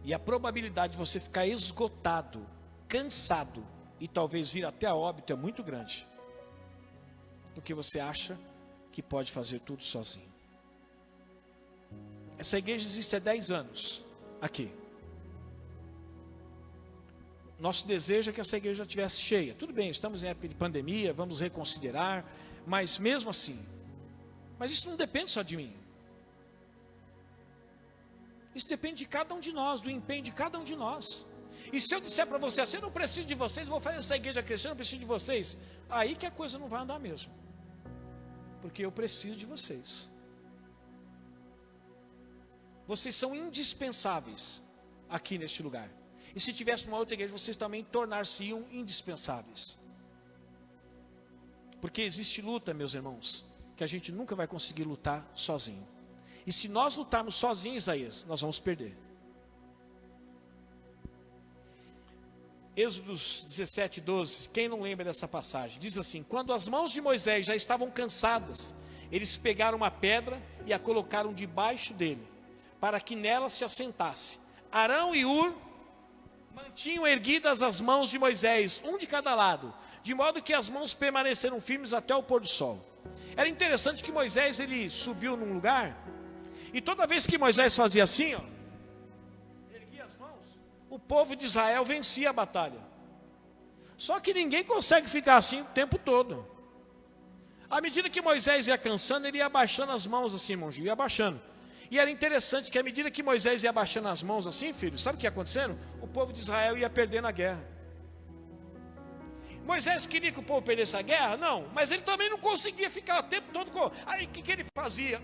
E a probabilidade de você ficar esgotado, cansado e talvez vir até a óbito é muito grande. Porque você acha que pode fazer tudo sozinho. Essa igreja existe há 10 anos aqui. Nosso desejo é que essa igreja já estivesse cheia. Tudo bem, estamos em época de pandemia, vamos reconsiderar, mas mesmo assim, mas isso não depende só de mim. Isso depende de cada um de nós, do empenho de cada um de nós. E se eu disser para você assim, eu não preciso de vocês, eu vou fazer essa igreja crescer, eu não preciso de vocês, aí que a coisa não vai andar mesmo. Porque eu preciso de vocês. Vocês são indispensáveis aqui neste lugar. E se tivesse uma outra igreja, vocês também tornar-se-iam indispensáveis. Porque existe luta, meus irmãos, que a gente nunca vai conseguir lutar sozinho. E se nós lutarmos sozinhos, Isaías, nós vamos perder. Êxodo 17, 12, quem não lembra dessa passagem? Diz assim, quando as mãos de Moisés já estavam cansadas, eles pegaram uma pedra e a colocaram debaixo dele, para que nela se assentasse. Arão e Hur mantinham erguidas as mãos de Moisés, um de cada lado, de modo que as mãos permaneceram firmes até o pôr do sol. Era interessante que Moisés, ele subiu num lugar, e toda vez que Moisés fazia assim, erguia as mãos, o povo de Israel vencia a batalha. Só que ninguém consegue ficar assim o tempo todo. À medida que Moisés ia cansando, ele ia abaixando as mãos assim, irmãozinho, ia abaixando. E era interessante que à medida que Moisés ia abaixando as mãos assim, filho, sabe o que ia acontecendo? O povo de Israel ia perdendo a guerra. Moisés queria que o povo perdesse a guerra? Não, mas ele também não conseguia ficar o tempo todo com... Aí o que ele fazia?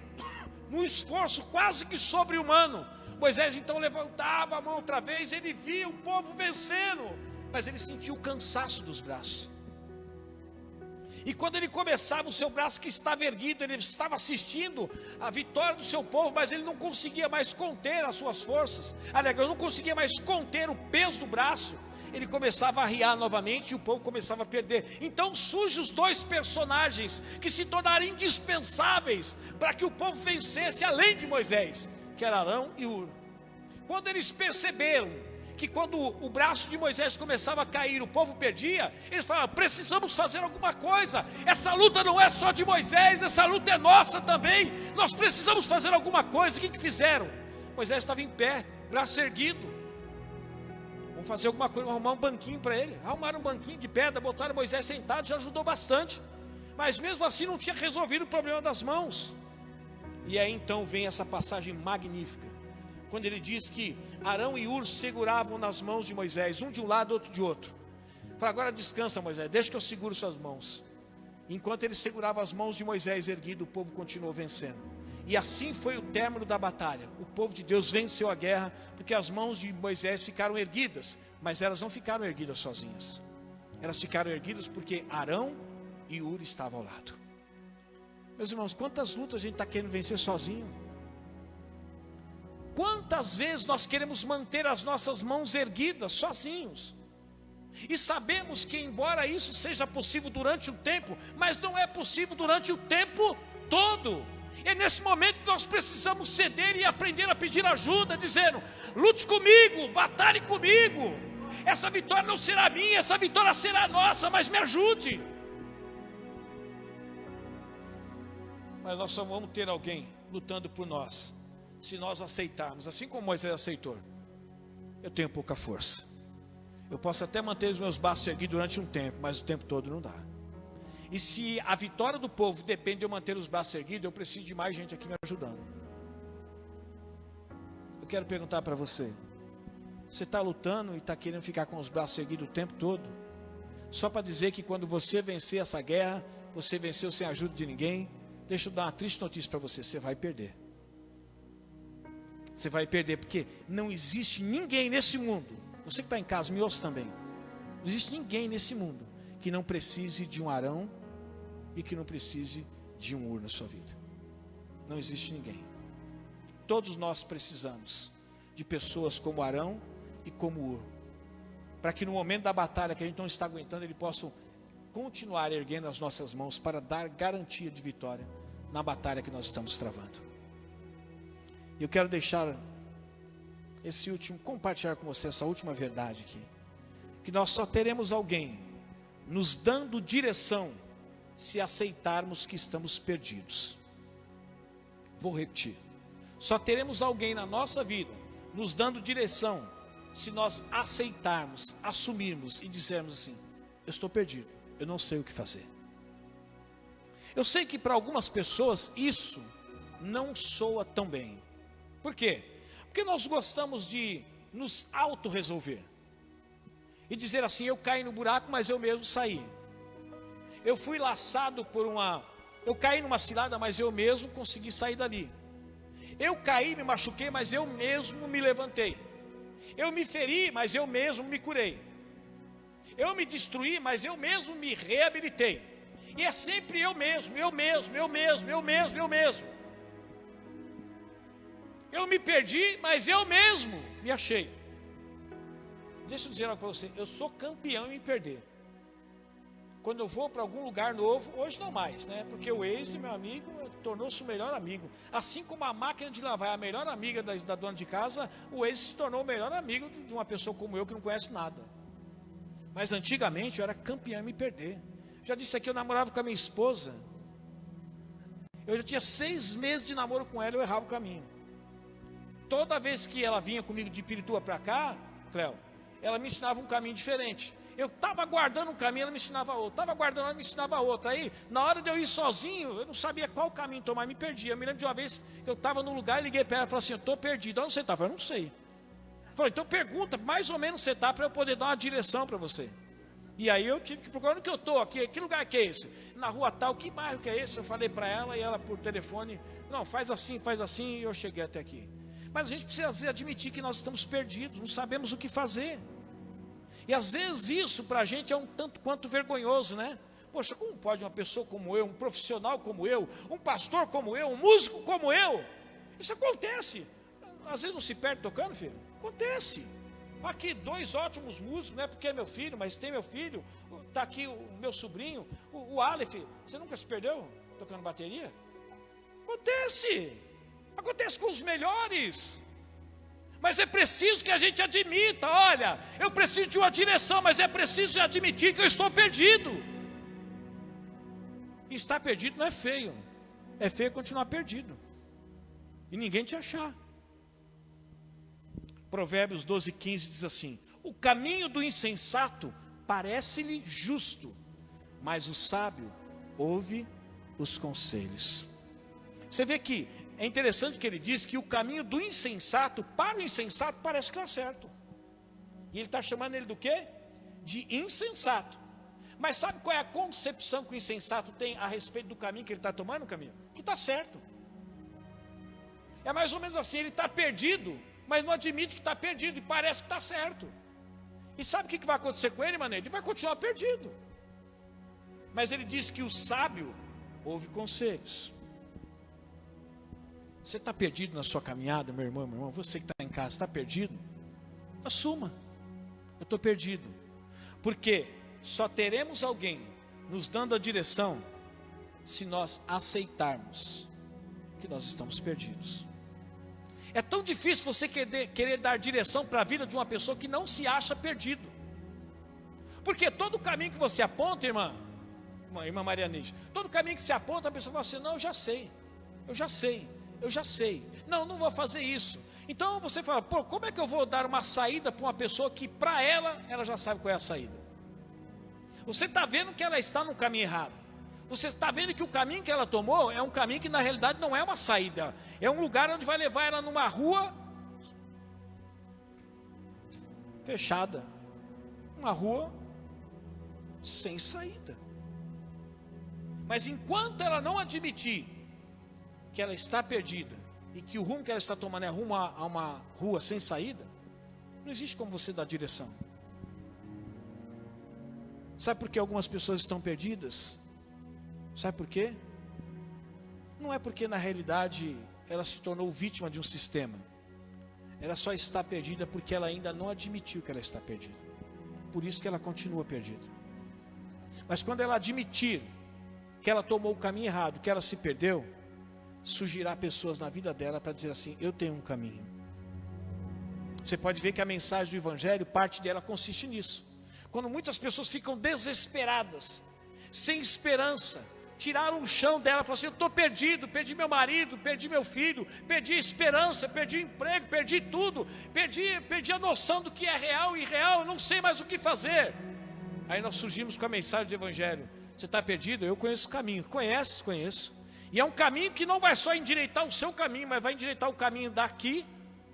Num esforço quase que sobre-humano, Moisés então levantava a mão outra vez, ele via o povo vencendo, mas ele sentia o cansaço dos braços. E quando ele começava, o seu braço que estava erguido, ele estava assistindo a vitória do seu povo, mas ele não conseguia mais conter as suas forças. Aliás, ele não conseguia mais conter o peso do braço. Ele começava a arriar novamente e o povo começava a perder. Então surgem os dois personagens que se tornaram indispensáveis para que o povo vencesse além de Moisés, que era Arão e Hur. Quando eles perceberam que quando o braço de Moisés começava a cair, o povo perdia, eles falaram, precisamos fazer alguma coisa, essa luta não é só de Moisés, essa luta é nossa também, nós precisamos fazer alguma coisa. O que fizeram? Moisés estava em pé, braço erguido. Vamos fazer alguma coisa, arrumar um banquinho para ele. Arrumaram um banquinho de pedra, botaram Moisés sentado, já ajudou bastante. Mas mesmo assim não tinha resolvido o problema das mãos. E aí então vem essa passagem magnífica, quando ele diz que Arão e Hur seguravam nas mãos de Moisés, um de um lado, outro de outro. Fala, agora descansa, Moisés, deixa que eu seguro suas mãos. Enquanto ele segurava as mãos de Moisés erguido, o povo continuou vencendo. E assim foi o término da batalha. O povo de Deus venceu a guerra, porque as mãos de Moisés ficaram erguidas, mas elas não ficaram erguidas sozinhas. Elas ficaram erguidas porque Arão e Hur estavam ao lado. Meus irmãos, quantas lutas a gente está querendo vencer sozinho? Quantas vezes nós queremos manter as nossas mãos erguidas sozinhos? E sabemos que embora isso seja possível durante um tempo, mas não é possível durante o tempo todo. É nesse momento que nós precisamos ceder e aprender a pedir ajuda, dizendo: lute comigo, batalhe comigo. Essa vitória não será minha, essa vitória será nossa, mas me ajude. Mas nós só vamos ter alguém lutando por nós se nós aceitarmos, assim como Moisés aceitou. Eu tenho pouca força. Eu posso até manter os meus braços erguidos durante um tempo, mas o tempo todo não dá. E se a vitória do povo depende de eu manter os braços erguidos, eu preciso de mais gente aqui me ajudando. Eu quero perguntar para você: você está lutando e está querendo ficar com os braços erguidos o tempo todo? Só para dizer que quando você vencer essa guerra, você venceu sem a ajuda de ninguém? Deixa eu dar uma triste notícia para você: você vai perder. Você vai perder, porque não existe ninguém nesse mundo, você que está em casa, me ouça também, não existe ninguém nesse mundo que não precise de um Arão e que não precise de um Hur na sua vida. Não existe ninguém. Todos nós precisamos de pessoas como Arão e como Hur, para que no momento da batalha que a gente não está aguentando, eles possam continuar erguendo as nossas mãos para dar garantia de vitória na batalha que nós estamos travando. E eu quero deixar compartilhar com você essa última verdade aqui, que nós só teremos alguém nos dando direção se aceitarmos que estamos perdidos. Vou repetir: só teremos alguém na nossa vida nos dando direção se nós aceitarmos, assumirmos e dissermos assim: eu estou perdido, eu não sei o que fazer. Eu sei que para algumas pessoas isso não soa tão bem. Por quê? Porque nós gostamos de nos autorresolver e dizer assim: eu caí no buraco, mas eu mesmo saí. Eu fui laçado eu caí numa cilada, mas eu mesmo consegui sair dali. Eu caí, me machuquei, mas eu mesmo me levantei. Eu me feri, mas eu mesmo me curei. Eu me destruí, mas eu mesmo me reabilitei. E é sempre eu mesmo. Eu me perdi, mas eu mesmo me achei. Deixa eu dizer algo para você: eu sou campeão em me perder. Quando eu vou para algum lugar novo, hoje não mais, né? Porque o Waze, meu amigo, tornou-se o melhor amigo. Assim como a máquina de lavar é a melhor amiga da dona de casa, o Waze se tornou o melhor amigo de uma pessoa como eu que não conhece nada. Mas antigamente eu era campeão em me perder. Já disse aqui, eu namorava com a minha esposa. Eu já tinha 6 meses de namoro com ela, eu errava o caminho. Toda vez que ela vinha comigo de Pirituba para cá, Cléo, ela me ensinava um caminho diferente. Eu estava guardando um caminho, ela me ensinava outro. Estava guardando, ela me ensinava outro. Aí, na hora de eu ir sozinho, eu não sabia qual caminho tomar, me perdia. Eu me lembro de uma vez que eu estava no lugar, liguei para ela e falei assim: eu estou perdido. Onde você está? Eu falei: eu não sei. Eu falei: então pergunta, mais ou menos você está, para eu poder dar uma direção para você. E aí eu tive que procurar onde que eu estou aqui, que lugar que é esse? Na rua tal, que bairro que é esse? Eu falei para ela, e ela por telefone: não, faz assim, e eu cheguei até aqui. Mas a gente precisa admitir que nós estamos perdidos, não sabemos o que fazer. E às vezes isso para a gente é um tanto quanto vergonhoso, né? Poxa, como pode uma pessoa como eu, um profissional como eu, um pastor como eu, um músico como eu? Isso acontece. Às vezes não se perde tocando, filho? Acontece. Aqui 2 ótimos músicos, não é porque é meu filho, mas tem meu filho. Está aqui o meu sobrinho, o Aleph. Você nunca se perdeu tocando bateria? Acontece. Acontece com os melhores. Mas é preciso que a gente admita: olha, eu preciso de uma direção, mas é preciso admitir que eu estou perdido. E estar perdido não é feio. É feio continuar perdido e ninguém te achar. Provérbios 12:15 diz assim: o caminho do insensato parece-lhe justo, mas o sábio ouve os conselhos. Você vê que é interessante que ele diz que o caminho do insensato, para o insensato, parece que está certo. E ele está chamando ele do quê? De insensato. Mas sabe qual é a concepção que o insensato tem a respeito do caminho que ele está tomando, o caminho? Que está certo. É mais ou menos assim: ele está perdido, mas não admite que está perdido, e parece que está certo. E sabe o que vai acontecer com ele, mané? Ele vai continuar perdido. Mas ele diz que o sábio ouve conselhos. Você está perdido na sua caminhada, meu irmão, você que está em casa, está perdido? Assuma, eu estou perdido. Porque só teremos alguém nos dando a direção se nós aceitarmos que nós estamos perdidos. É tão difícil você querer dar direção para a vida de uma pessoa que não se acha perdido. Porque todo caminho que você aponta, irmã Maria Neide, todo caminho que se aponta, a pessoa fala assim, não, eu já sei. Não vou fazer isso. Então você fala, pô, como é que eu vou dar uma saída para uma pessoa que para ela já sabe qual é a saída? Você está vendo que ela está no caminho errado. Você está vendo que o caminho que ela tomou é um caminho que na realidade não é uma saída. É um lugar onde vai levar ela numa rua fechada. Uma rua sem saída. Mas enquanto ela não admitir que ela está perdida e que o rumo que ela está tomando é rumo a uma rua sem saída, não existe como você dar direção. Sabe por que algumas pessoas estão perdidas? Sabe por quê? Não é porque na realidade ela se tornou vítima de um sistema. Ela só está perdida porque ela ainda não admitiu que ela está perdida. Por isso que ela continua perdida. Mas quando ela admitir que ela tomou o caminho errado, que ela se perdeu, surgirá pessoas na vida dela para dizer assim, eu tenho um caminho. Você pode ver que a mensagem do Evangelho, parte dela consiste nisso. Quando muitas pessoas ficam desesperadas, sem esperança, tiraram o chão dela, falaram assim, eu estou perdido, perdi meu marido, perdi meu filho, perdi a esperança, perdi o emprego, perdi tudo, perdi a noção do que é real e irreal, eu não sei mais o que fazer. Aí nós surgimos com a mensagem do Evangelho. Você está perdido? Eu conheço o caminho. Conheço. E é um caminho que não vai só endireitar o seu caminho, mas vai endireitar o caminho daqui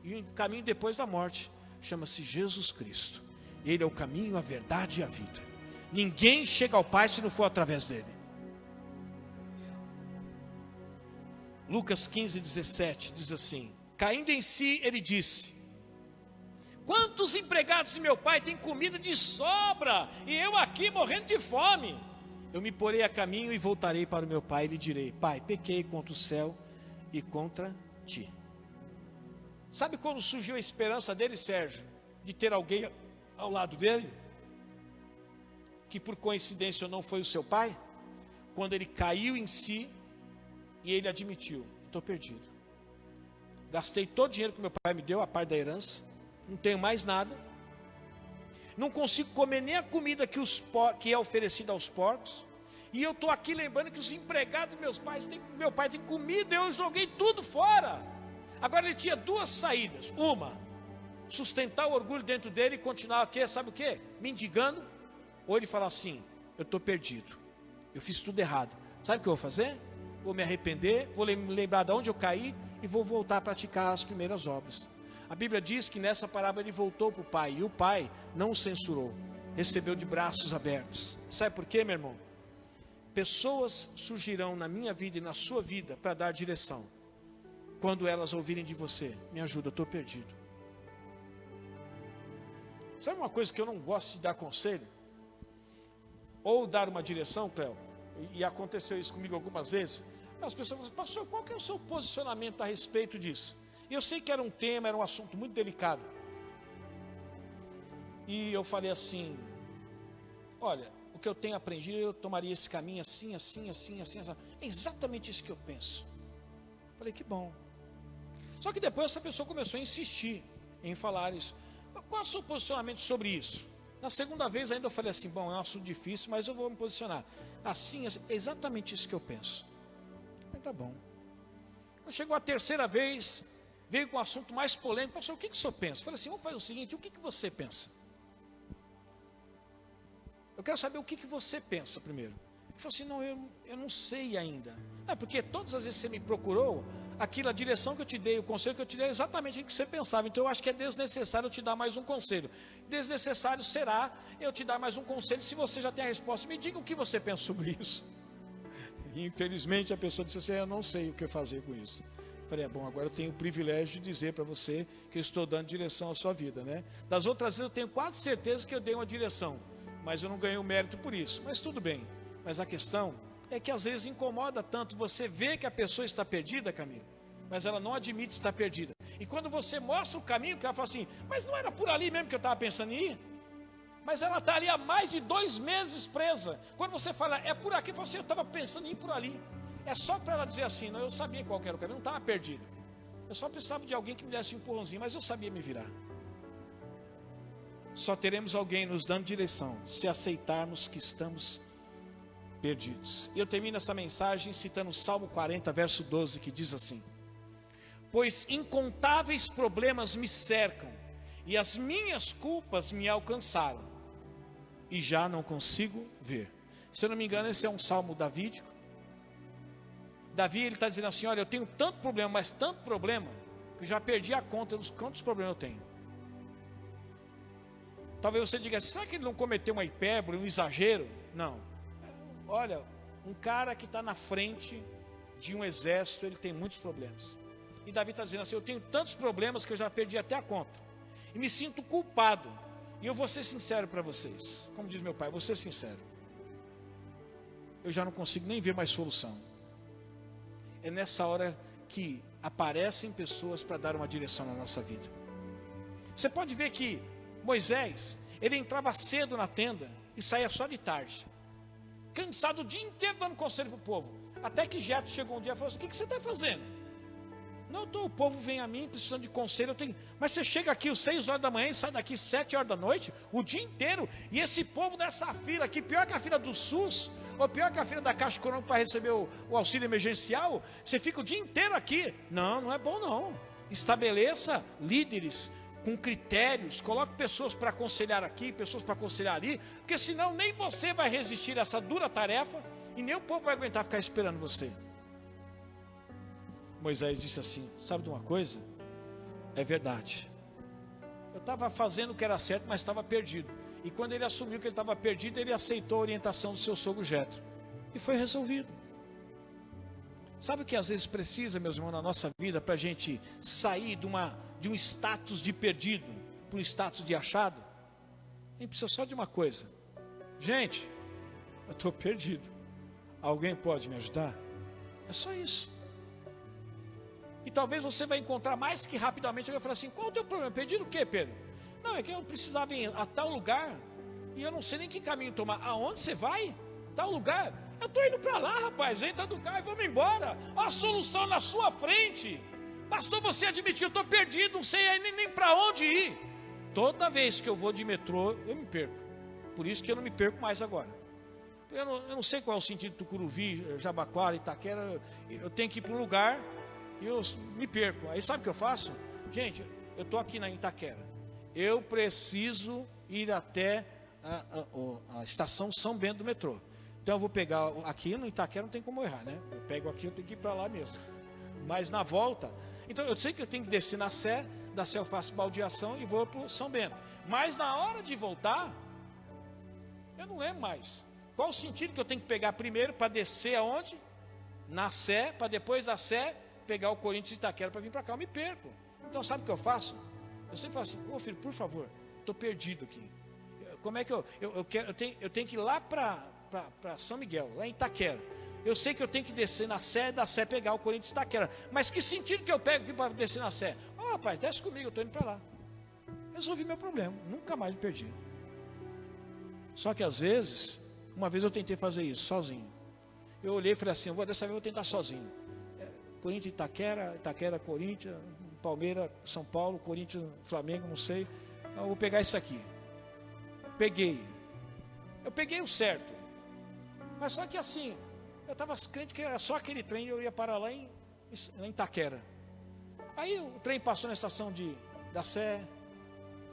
e o caminho depois da morte. Chama-se Jesus Cristo. Ele é o caminho, a verdade e a vida. Ninguém chega ao Pai se não for através dele. Lucas 15:17 diz assim, caindo em si, ele disse, quantos empregados de meu pai têm comida de sobra, e eu aqui morrendo de fome? Eu me porei a caminho e voltarei para o meu pai e lhe direi, pai, pequei contra o céu e contra ti. Sabe quando surgiu a esperança dele, Sérgio, de ter alguém ao lado dele, que por coincidência não foi o seu pai? Quando ele caiu em si e ele admitiu, estou perdido. Gastei todo o dinheiro que meu pai me deu, a parte da herança, não tenho mais nada, não consigo comer nem a comida que é oferecida aos porcos, e eu estou aqui lembrando que os empregados meu pai tem comida, eu joguei tudo fora. Agora ele tinha duas saídas, uma, sustentar o orgulho dentro dele e continuar aqui, sabe o que? Mendigando, ou ele falar assim, eu estou perdido, eu fiz tudo errado, sabe o que eu vou fazer? Vou me arrepender, vou lembrar de onde eu caí e vou voltar a praticar as primeiras obras. A Bíblia diz que nessa parábola ele voltou para o pai, e o pai não o censurou, recebeu de braços abertos. Sabe por quê, meu irmão? Pessoas surgirão na minha vida e na sua vida para dar direção, quando elas ouvirem de você, me ajuda, eu estou perdido. Sabe uma coisa que eu não gosto de dar conselho? Ou dar uma direção, Cléo, e aconteceu isso comigo algumas vezes, as pessoas falam assim, pastor, qual que é o seu posicionamento a respeito disso? E eu sei que era um tema, era um assunto muito delicado. E eu falei assim, olha, o que eu tenho aprendido, eu tomaria esse caminho assim. É exatamente isso que eu penso. Falei, que bom. Só que depois essa pessoa começou a insistir em falar isso. Qual é o seu posicionamento sobre isso? Na segunda vez ainda eu falei assim, bom, é um assunto difícil, mas eu vou me posicionar. Assim, é exatamente isso que eu penso. Mas tá bom. Quando chegou a terceira vez, veio com um assunto mais polêmico. Pastor, o que o senhor pensa? Eu falei assim, vamos fazer o seguinte, o que você pensa? Eu quero saber o que você pensa primeiro. Ele falou assim, não, eu não sei ainda. É porque todas as vezes que você me procurou, a direção que eu te dei, o conselho que eu te dei é exatamente o que você pensava. Então eu acho que é desnecessário eu te dar mais um conselho. Desnecessário será eu te dar mais um conselho se você já tem a resposta. Me diga o que você pensa sobre isso. E infelizmente a pessoa disse assim, eu não sei o que fazer com isso. Falei, bom, agora eu tenho o privilégio de dizer para você que eu estou dando direção à sua vida, né? Das outras vezes eu tenho quase certeza que eu dei uma direção, mas eu não ganhei o mérito por isso. Mas tudo bem. Mas a questão é que às vezes incomoda tanto você ver que a pessoa está perdida, Camila, mas ela não admite estar perdida. E quando você mostra o caminho, que ela fala assim, mas não era por ali mesmo que eu estava pensando em ir? Mas ela está ali há mais de 2 meses presa. Quando você fala, é por aqui, você estava pensando em ir por ali. É só para ela dizer assim, não, eu sabia qual era o caminho, não estava perdido. Eu só precisava de alguém que me desse um empurrãozinho, mas eu sabia me virar. Só teremos alguém nos dando direção se aceitarmos que estamos perdidos. E eu termino essa mensagem citando o Salmo 40, verso 12, que diz assim: pois incontáveis problemas me cercam, e as minhas culpas me alcançaram, e já não consigo ver. Se eu não me engano, esse é um salmo davídico. Davi, ele está dizendo assim, olha, eu tenho tanto problema, mas tanto problema, que eu já perdi a conta dos quantos problemas eu tenho. Talvez você diga assim, será que ele não cometeu uma hipérbole, um exagero? Não. Olha, um cara que está na frente de um exército, ele tem muitos problemas. E Davi está dizendo assim, eu tenho tantos problemas que eu já perdi até a conta. E me sinto culpado. E eu vou ser sincero para vocês. Como diz meu pai, vou ser sincero. Eu já não consigo nem ver mais solução. É nessa hora que aparecem pessoas para dar uma direção na nossa vida. Você pode ver que Moisés, ele entrava cedo na tenda e saía só de tarde. Cansado o dia inteiro dando conselho para o povo. Até que Jetro chegou um dia e falou assim, o que você está fazendo? Não, o povo vem a mim precisando de conselho. Mas você chega aqui às 6 horas da manhã e sai daqui às 7 horas da noite, o dia inteiro. E esse povo nessa fila aqui, pior que a fila do SUS, ou pior que a fila da Caixa Econômica para receber o auxílio emergencial, você fica o dia inteiro aqui. Não, não é bom não. Estabeleça líderes com critérios, coloque pessoas para aconselhar aqui, pessoas para aconselhar ali, porque senão nem você vai resistir a essa dura tarefa e nem o povo vai aguentar ficar esperando você. Moisés disse assim, sabe de uma coisa? É verdade. Eu estava fazendo o que era certo, mas estava perdido. E quando ele assumiu que ele estava perdido, ele aceitou a orientação do seu sogro Jetro. E foi resolvido. Sabe o que às vezes precisa, meus irmãos, na nossa vida, para a gente sair de um status de perdido para um status de achado? A gente precisa só de uma coisa. Gente, eu estou perdido. Alguém pode me ajudar? É só isso. E talvez você vai encontrar mais que rapidamente. Alguém vai falar assim, qual é o teu problema? Perdido o quê, Pedro? Não, é que eu precisava ir a tal lugar e eu não sei nem que caminho tomar. Aonde você vai? Tal lugar? Eu estou indo para lá, rapaz. Entra do carro e vamos embora. A solução na sua frente. Bastou você admitir, eu estou perdido, não sei nem para onde ir. Toda vez que eu vou de metrô, eu me perco. Por isso que eu não me perco mais agora. Eu não sei qual é o sentido do Tucuruvi, Jabaquara, Itaquera. Eu tenho que ir para um lugar e eu me perco. Aí sabe o que eu faço? Gente, eu estou aqui na Itaquera. Eu preciso ir até a estação São Bento do metrô. Então eu vou pegar aqui no Itaquera, não tem como errar, né? Eu pego aqui, eu tenho que ir para lá mesmo. Mas na volta, então eu sei que eu tenho que descer na Sé, da Sé eu faço baldeação e vou para o São Bento. Mas na hora de voltar, eu não lembro mais. Qual o sentido que eu tenho que pegar primeiro para descer aonde? Na Sé, para depois da Sé pegar o Corinthians e Itaquera para vir para cá, eu me perco. Então sabe o que eu faço? Eu sempre falo assim, ô filho, por favor, estou perdido aqui. Como é que eu tenho que ir lá para São Miguel, lá em Itaquera. Eu sei que eu tenho que descer na Sé, da Sé pegar o Corinthians e Itaquera. Mas que sentido que eu pego aqui para descer na Sé? Rapaz, desce comigo, eu estou indo para lá. Resolvi meu problema, nunca mais me perdi. Só que às vezes, uma vez eu tentei fazer isso, sozinho. Eu olhei e falei assim, dessa vez eu vou tentar sozinho. Corinthians, Itaquera, Corinthians, Palmeiras, São Paulo, Corinthians, Flamengo, não sei. Eu vou pegar isso aqui. Peguei. Eu peguei o certo. Mas só que assim, eu estava crente que era só aquele trem e eu ia parar lá em Itaquera. Aí o trem passou na estação da Sé,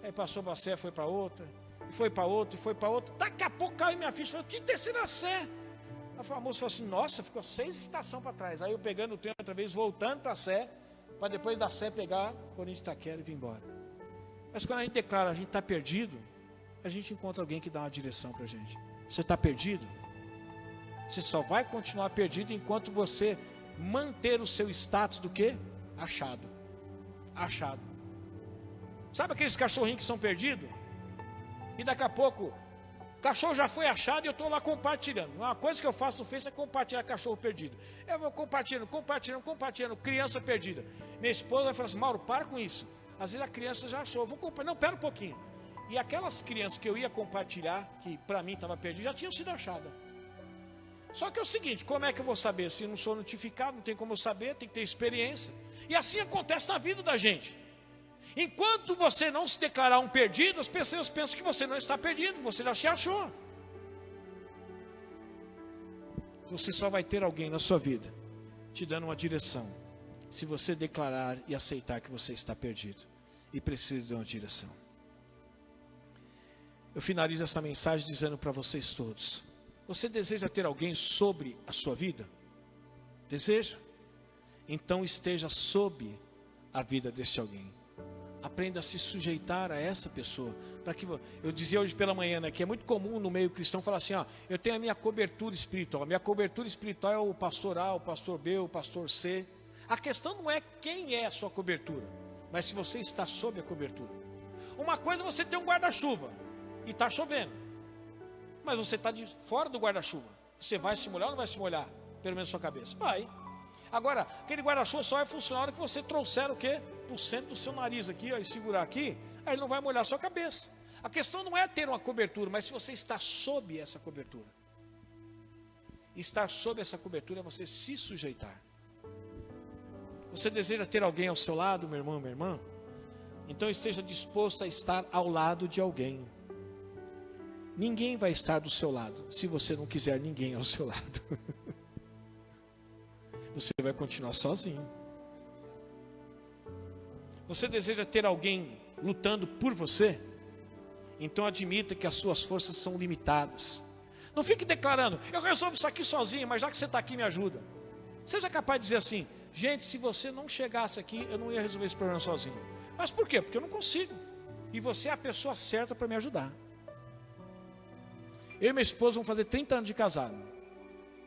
aí passou para a Sé, foi para outra, e foi para outra, e foi para outra. Daqui a pouco caiu minha ficha, eu tinha que descer na Sé. Aí a moça falou assim, nossa, ficou 6 estações para trás. Aí eu pegando o trem outra vez, voltando para a Sé, para depois da Sé pegar Corinthians, Itaquera e vir embora. Mas quando a gente declara, a gente está perdido, a gente encontra alguém que dá uma direção para a gente. Você está perdido? Você só vai continuar perdido enquanto você manter o seu status do quê? achado. Achado. Sabe aqueles cachorrinhos que são perdidos? E daqui a pouco, o cachorro já foi achado e eu estou lá compartilhando. Uma coisa que eu faço no Face é compartilhar cachorro perdido. Eu vou compartilhando, criança perdida. Minha esposa vai falar assim, Mauro, para com isso. Às vezes a criança já achou, vou compartilhar. Não, pera um pouquinho. E aquelas crianças que eu ia compartilhar, que para mim estava perdido, já tinham sido achadas. Só que é o seguinte, como é que eu vou saber? Se não sou notificado, não tem como eu saber, tem que ter experiência. E assim acontece na vida da gente. Enquanto você não se declarar um perdido, as pessoas pensam que você não está perdido, você já se achou. Você só vai ter alguém na sua vida te dando uma direção, se você declarar e aceitar que você está perdido e precisa de uma direção. Eu finalizo essa mensagem dizendo para vocês todos: você deseja ter alguém sobre a sua vida? Deseja? Então esteja sob a vida deste alguém. Aprenda a se sujeitar a essa pessoa. Para que eu dizia hoje pela manhã, né, que é muito comum no meio cristão falar assim, ó, eu tenho a minha cobertura espiritual. A minha cobertura espiritual é o pastor A, o pastor B, o pastor C. A questão não é quem é a sua cobertura, mas se você está sob a cobertura. Uma coisa é você ter um guarda-chuva e está chovendo, mas você está de fora do guarda-chuva. Você vai se molhar ou não vai se molhar? Pelo menos sua cabeça. Vai. Agora, aquele guarda-chuva só vai funcionar na hora que você trouxer o quê? Para o centro do seu nariz aqui, ó, e segurar aqui, aí ele não vai molhar a sua cabeça. A questão não é ter uma cobertura, mas se você está sob essa cobertura. Estar sob essa cobertura é você se sujeitar. Você deseja ter alguém ao seu lado, meu irmão, minha irmã? Então esteja disposto a estar ao lado de alguém. Ninguém vai estar do seu lado, se você não quiser ninguém ao seu lado. Você vai continuar sozinho. Você deseja ter alguém lutando por você? Então admita que as suas forças são limitadas. Não fique declarando, eu resolvo isso aqui sozinho, mas já que você está aqui, me ajuda. Seja capaz de dizer assim, gente, se você não chegasse aqui, eu não ia resolver esse problema sozinho. Mas por quê? Porque eu não consigo. E você é a pessoa certa para me ajudar. Eu e minha esposa vamos fazer 30 anos de casado.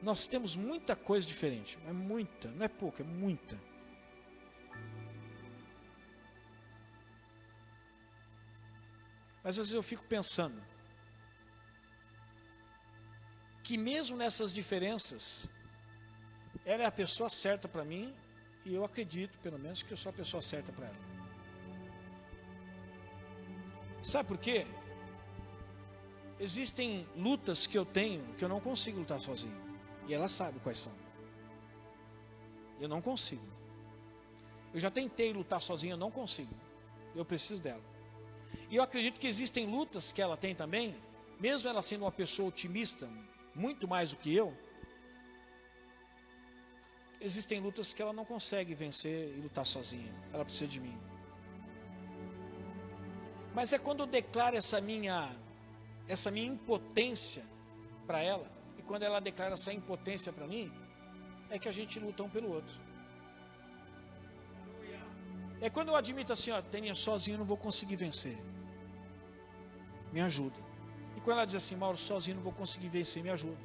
Nós temos muita coisa diferente. É muita, não é pouca, é muita. Mas às vezes eu fico pensando que mesmo nessas diferenças, ela é a pessoa certa para mim, e eu acredito, pelo menos, que eu sou a pessoa certa para ela. Sabe por quê? Existem lutas que eu tenho que eu não consigo lutar sozinho, e ela sabe quais são. Eu não consigo. Eu já tentei lutar sozinho, eu não consigo. Eu preciso dela. E eu acredito que existem lutas que ela tem também, mesmo ela sendo uma pessoa otimista, muito mais do que eu, existem lutas que ela não consegue vencer e lutar sozinha. Ela precisa de mim. Mas é quando eu declaro essa minha impotência para ela, e quando ela declara essa impotência para mim, é que a gente luta um pelo outro. É quando eu admito assim, ó, Teninha, sozinho eu não vou conseguir vencer. Me ajuda. E quando ela diz assim, Mauro, sozinho não vou conseguir vencer, me ajuda.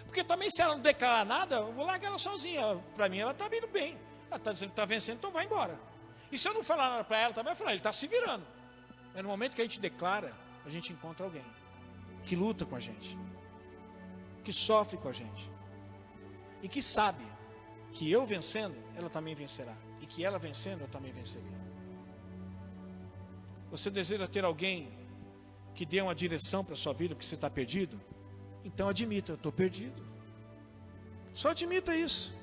Porque também se ela não declarar nada, eu vou largar ela sozinha. Para mim ela está indo bem. Ela está dizendo que está vencendo, então vai embora. E se eu não falar nada para ela também, eu vou falar, ele está se virando. Mas no momento que a gente declara, a gente encontra alguém que luta com a gente, que sofre com a gente, e que sabe que eu vencendo, ela também vencerá. E que ela vencendo, eu também vencerei. Você deseja ter alguém que dê uma direção para a sua vida, porque você está perdido? Então admita, eu estou perdido. Só admita isso.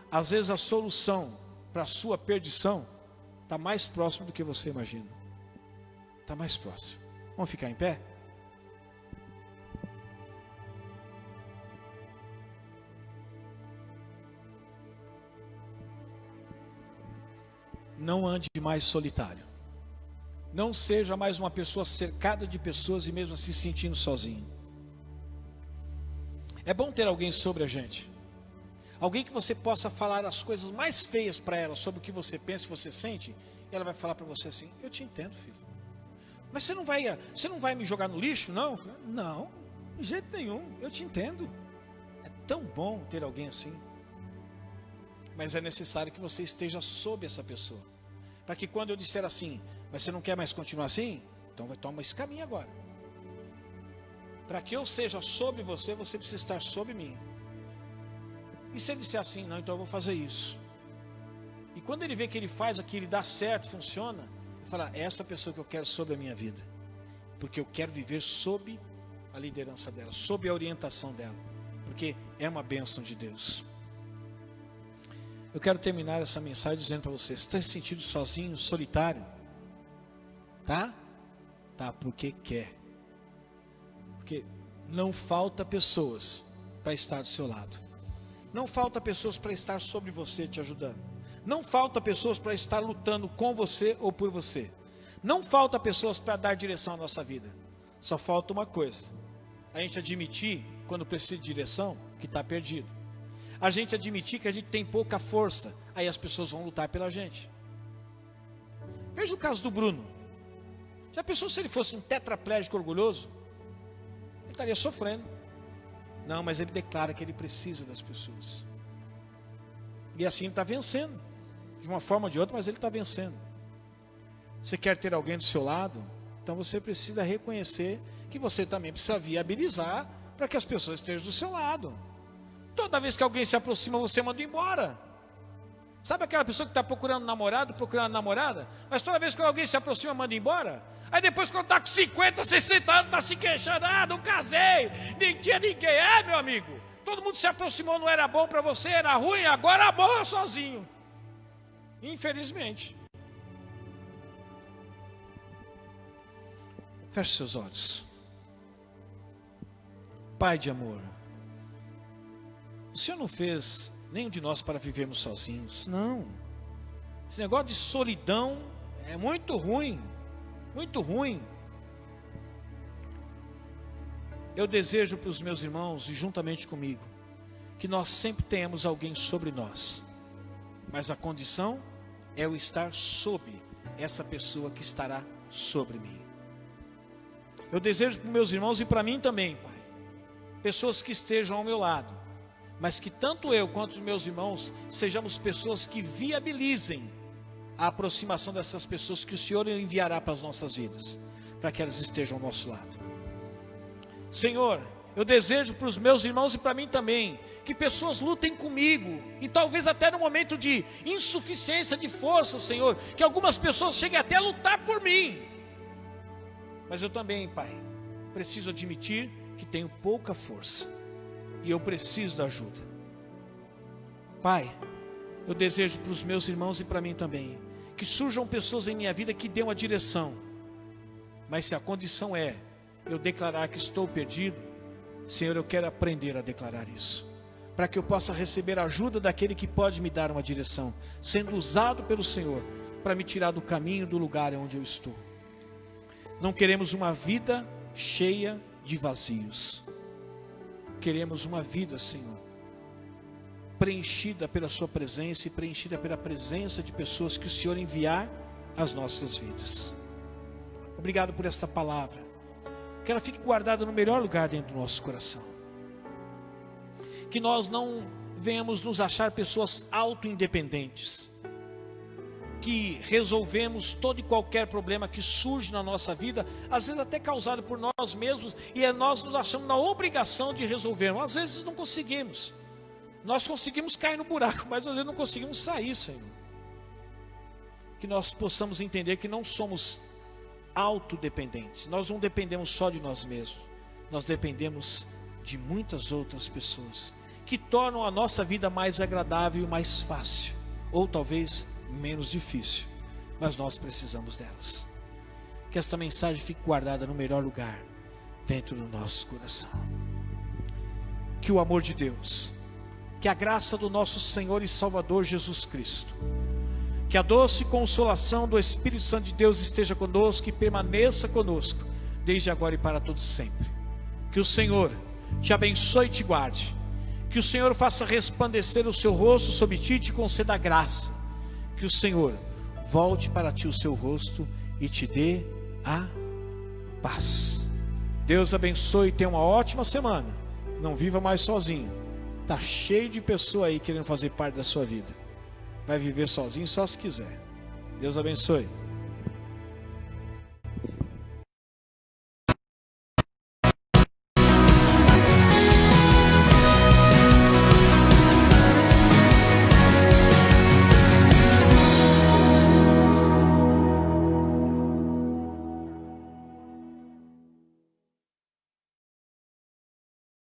Às vezes a solução para a sua perdição está mais próximo do que você imagina. Está mais próximo. Vamos ficar em pé? Não ande mais solitário. Não seja mais uma pessoa cercada de pessoas e mesmo assim se sentindo sozinho. É bom ter alguém sobre a gente. Alguém que você possa falar as coisas mais feias para ela, sobre o que você pensa e você sente, e ela vai falar para você assim, eu te entendo, filho. Mas você não vai me jogar no lixo, não? Não, de jeito nenhum, eu te entendo. É tão bom ter alguém assim. Mas é necessário que você esteja sob essa pessoa. Para que quando eu disser assim, mas você não quer mais continuar assim? Então vai tomar esse caminho agora. Para que eu seja sobre você, você precisa estar sobre mim. E se ele disser assim, não, então eu vou fazer isso. E quando ele vê que ele faz aquilo, dá certo, funciona, ele fala, é essa pessoa que eu quero sobre a minha vida. Porque eu quero viver sob a liderança dela, sob a orientação dela. Porque é uma bênção de Deus. Eu quero terminar essa mensagem dizendo para vocês, você tem se sentido sozinho, solitário? Tá? Tá, porque quer. Porque não falta pessoas para estar do seu lado. Não falta pessoas para estar sobre você, te ajudando. Não falta pessoas para estar lutando com você ou por você. Não falta pessoas para dar direção à nossa vida. Só falta uma coisa. A gente admitir, quando precisa de direção, que está perdido. A gente admitir que a gente tem pouca força. Aí as pessoas vão lutar pela gente. Veja o caso do Bruno. Já pensou se ele fosse um tetraplégico orgulhoso? Ele estaria sofrendo. Não, mas ele declara que ele precisa das pessoas. E assim ele está vencendo. De uma forma ou de outra, mas ele está vencendo. Você quer ter alguém do seu lado? Então você precisa reconhecer que você também precisa viabilizar para que as pessoas estejam do seu lado. Toda vez que alguém se aproxima, você manda embora. Sabe aquela pessoa que está procurando namorado, procurando namorada? Mas toda vez que alguém se aproxima, manda embora. Aí depois quando está com 50, 60 anos, está se queixando. Ah, não casei, nem tinha ninguém. É, meu amigo, todo mundo se aproximou, não era bom para você, era ruim, agora morra sozinho. Infelizmente. Feche seus olhos. Pai de amor, o Senhor não fez nenhum de nós para vivermos sozinhos. Não. Esse negócio de solidão é muito ruim. Muito ruim. Eu desejo para os meus irmãos, e juntamente comigo, que nós sempre tenhamos alguém sobre nós. Mas a condição é eu estar sob essa pessoa que estará sobre mim. Eu desejo para os meus irmãos e para mim também, Pai, pessoas que estejam ao meu lado, mas que tanto eu quanto os meus irmãos sejamos pessoas que viabilizem a aproximação dessas pessoas que o Senhor enviará para as nossas vidas, para que elas estejam ao nosso lado. Senhor, eu desejo para os meus irmãos e para mim também, que pessoas lutem comigo, e talvez até no momento de insuficiência de força, Senhor, que algumas pessoas cheguem até a lutar por mim. Mas eu também, Pai, preciso admitir que tenho pouca força, e eu preciso da ajuda. Pai, eu desejo para os meus irmãos e para mim também, que surjam pessoas em minha vida que dêem uma direção, mas se a condição é eu declarar que estou perdido, Senhor, eu quero aprender a declarar isso, para que eu possa receber a ajuda daquele que pode me dar uma direção, sendo usado pelo Senhor, para me tirar do caminho, do lugar onde eu estou. Não queremos uma vida cheia de vazios. Queremos uma vida, Senhor, preenchida pela sua presença e preenchida pela presença de pessoas que o Senhor enviar às nossas vidas. Obrigado por esta palavra. Que ela fique guardada no melhor lugar dentro do nosso coração. Que nós não venhamos nos achar pessoas auto-independentes, que resolvemos todo e qualquer problema que surge na nossa vida, às vezes até causado por nós mesmos, e nós nos achamos na obrigação de resolver. Às vezes não conseguimos. Nós conseguimos cair no buraco, mas às vezes não conseguimos sair, Senhor. Que nós possamos entender que não somos autodependentes. Nós não dependemos só de nós mesmos. Nós dependemos de muitas outras pessoas, que tornam a nossa vida mais agradável e mais fácil, ou talvez menos difícil, mas nós precisamos delas. Que esta mensagem fique guardada no melhor lugar dentro do nosso coração. Que o amor de Deus, que a graça do nosso Senhor e Salvador Jesus Cristo, que a doce consolação do Espírito Santo de Deus esteja conosco e permaneça conosco desde agora e para todos sempre. Que o Senhor te abençoe e te guarde, que o Senhor faça resplandecer o seu rosto sobre ti e te conceda graça. Que o Senhor volte para ti o seu rosto e te dê a paz. Deus abençoe e tenha uma ótima semana. Não viva mais sozinho. Está cheio de pessoas aí querendo fazer parte da sua vida. vai viver sozinho só se quiser. Deus abençoe.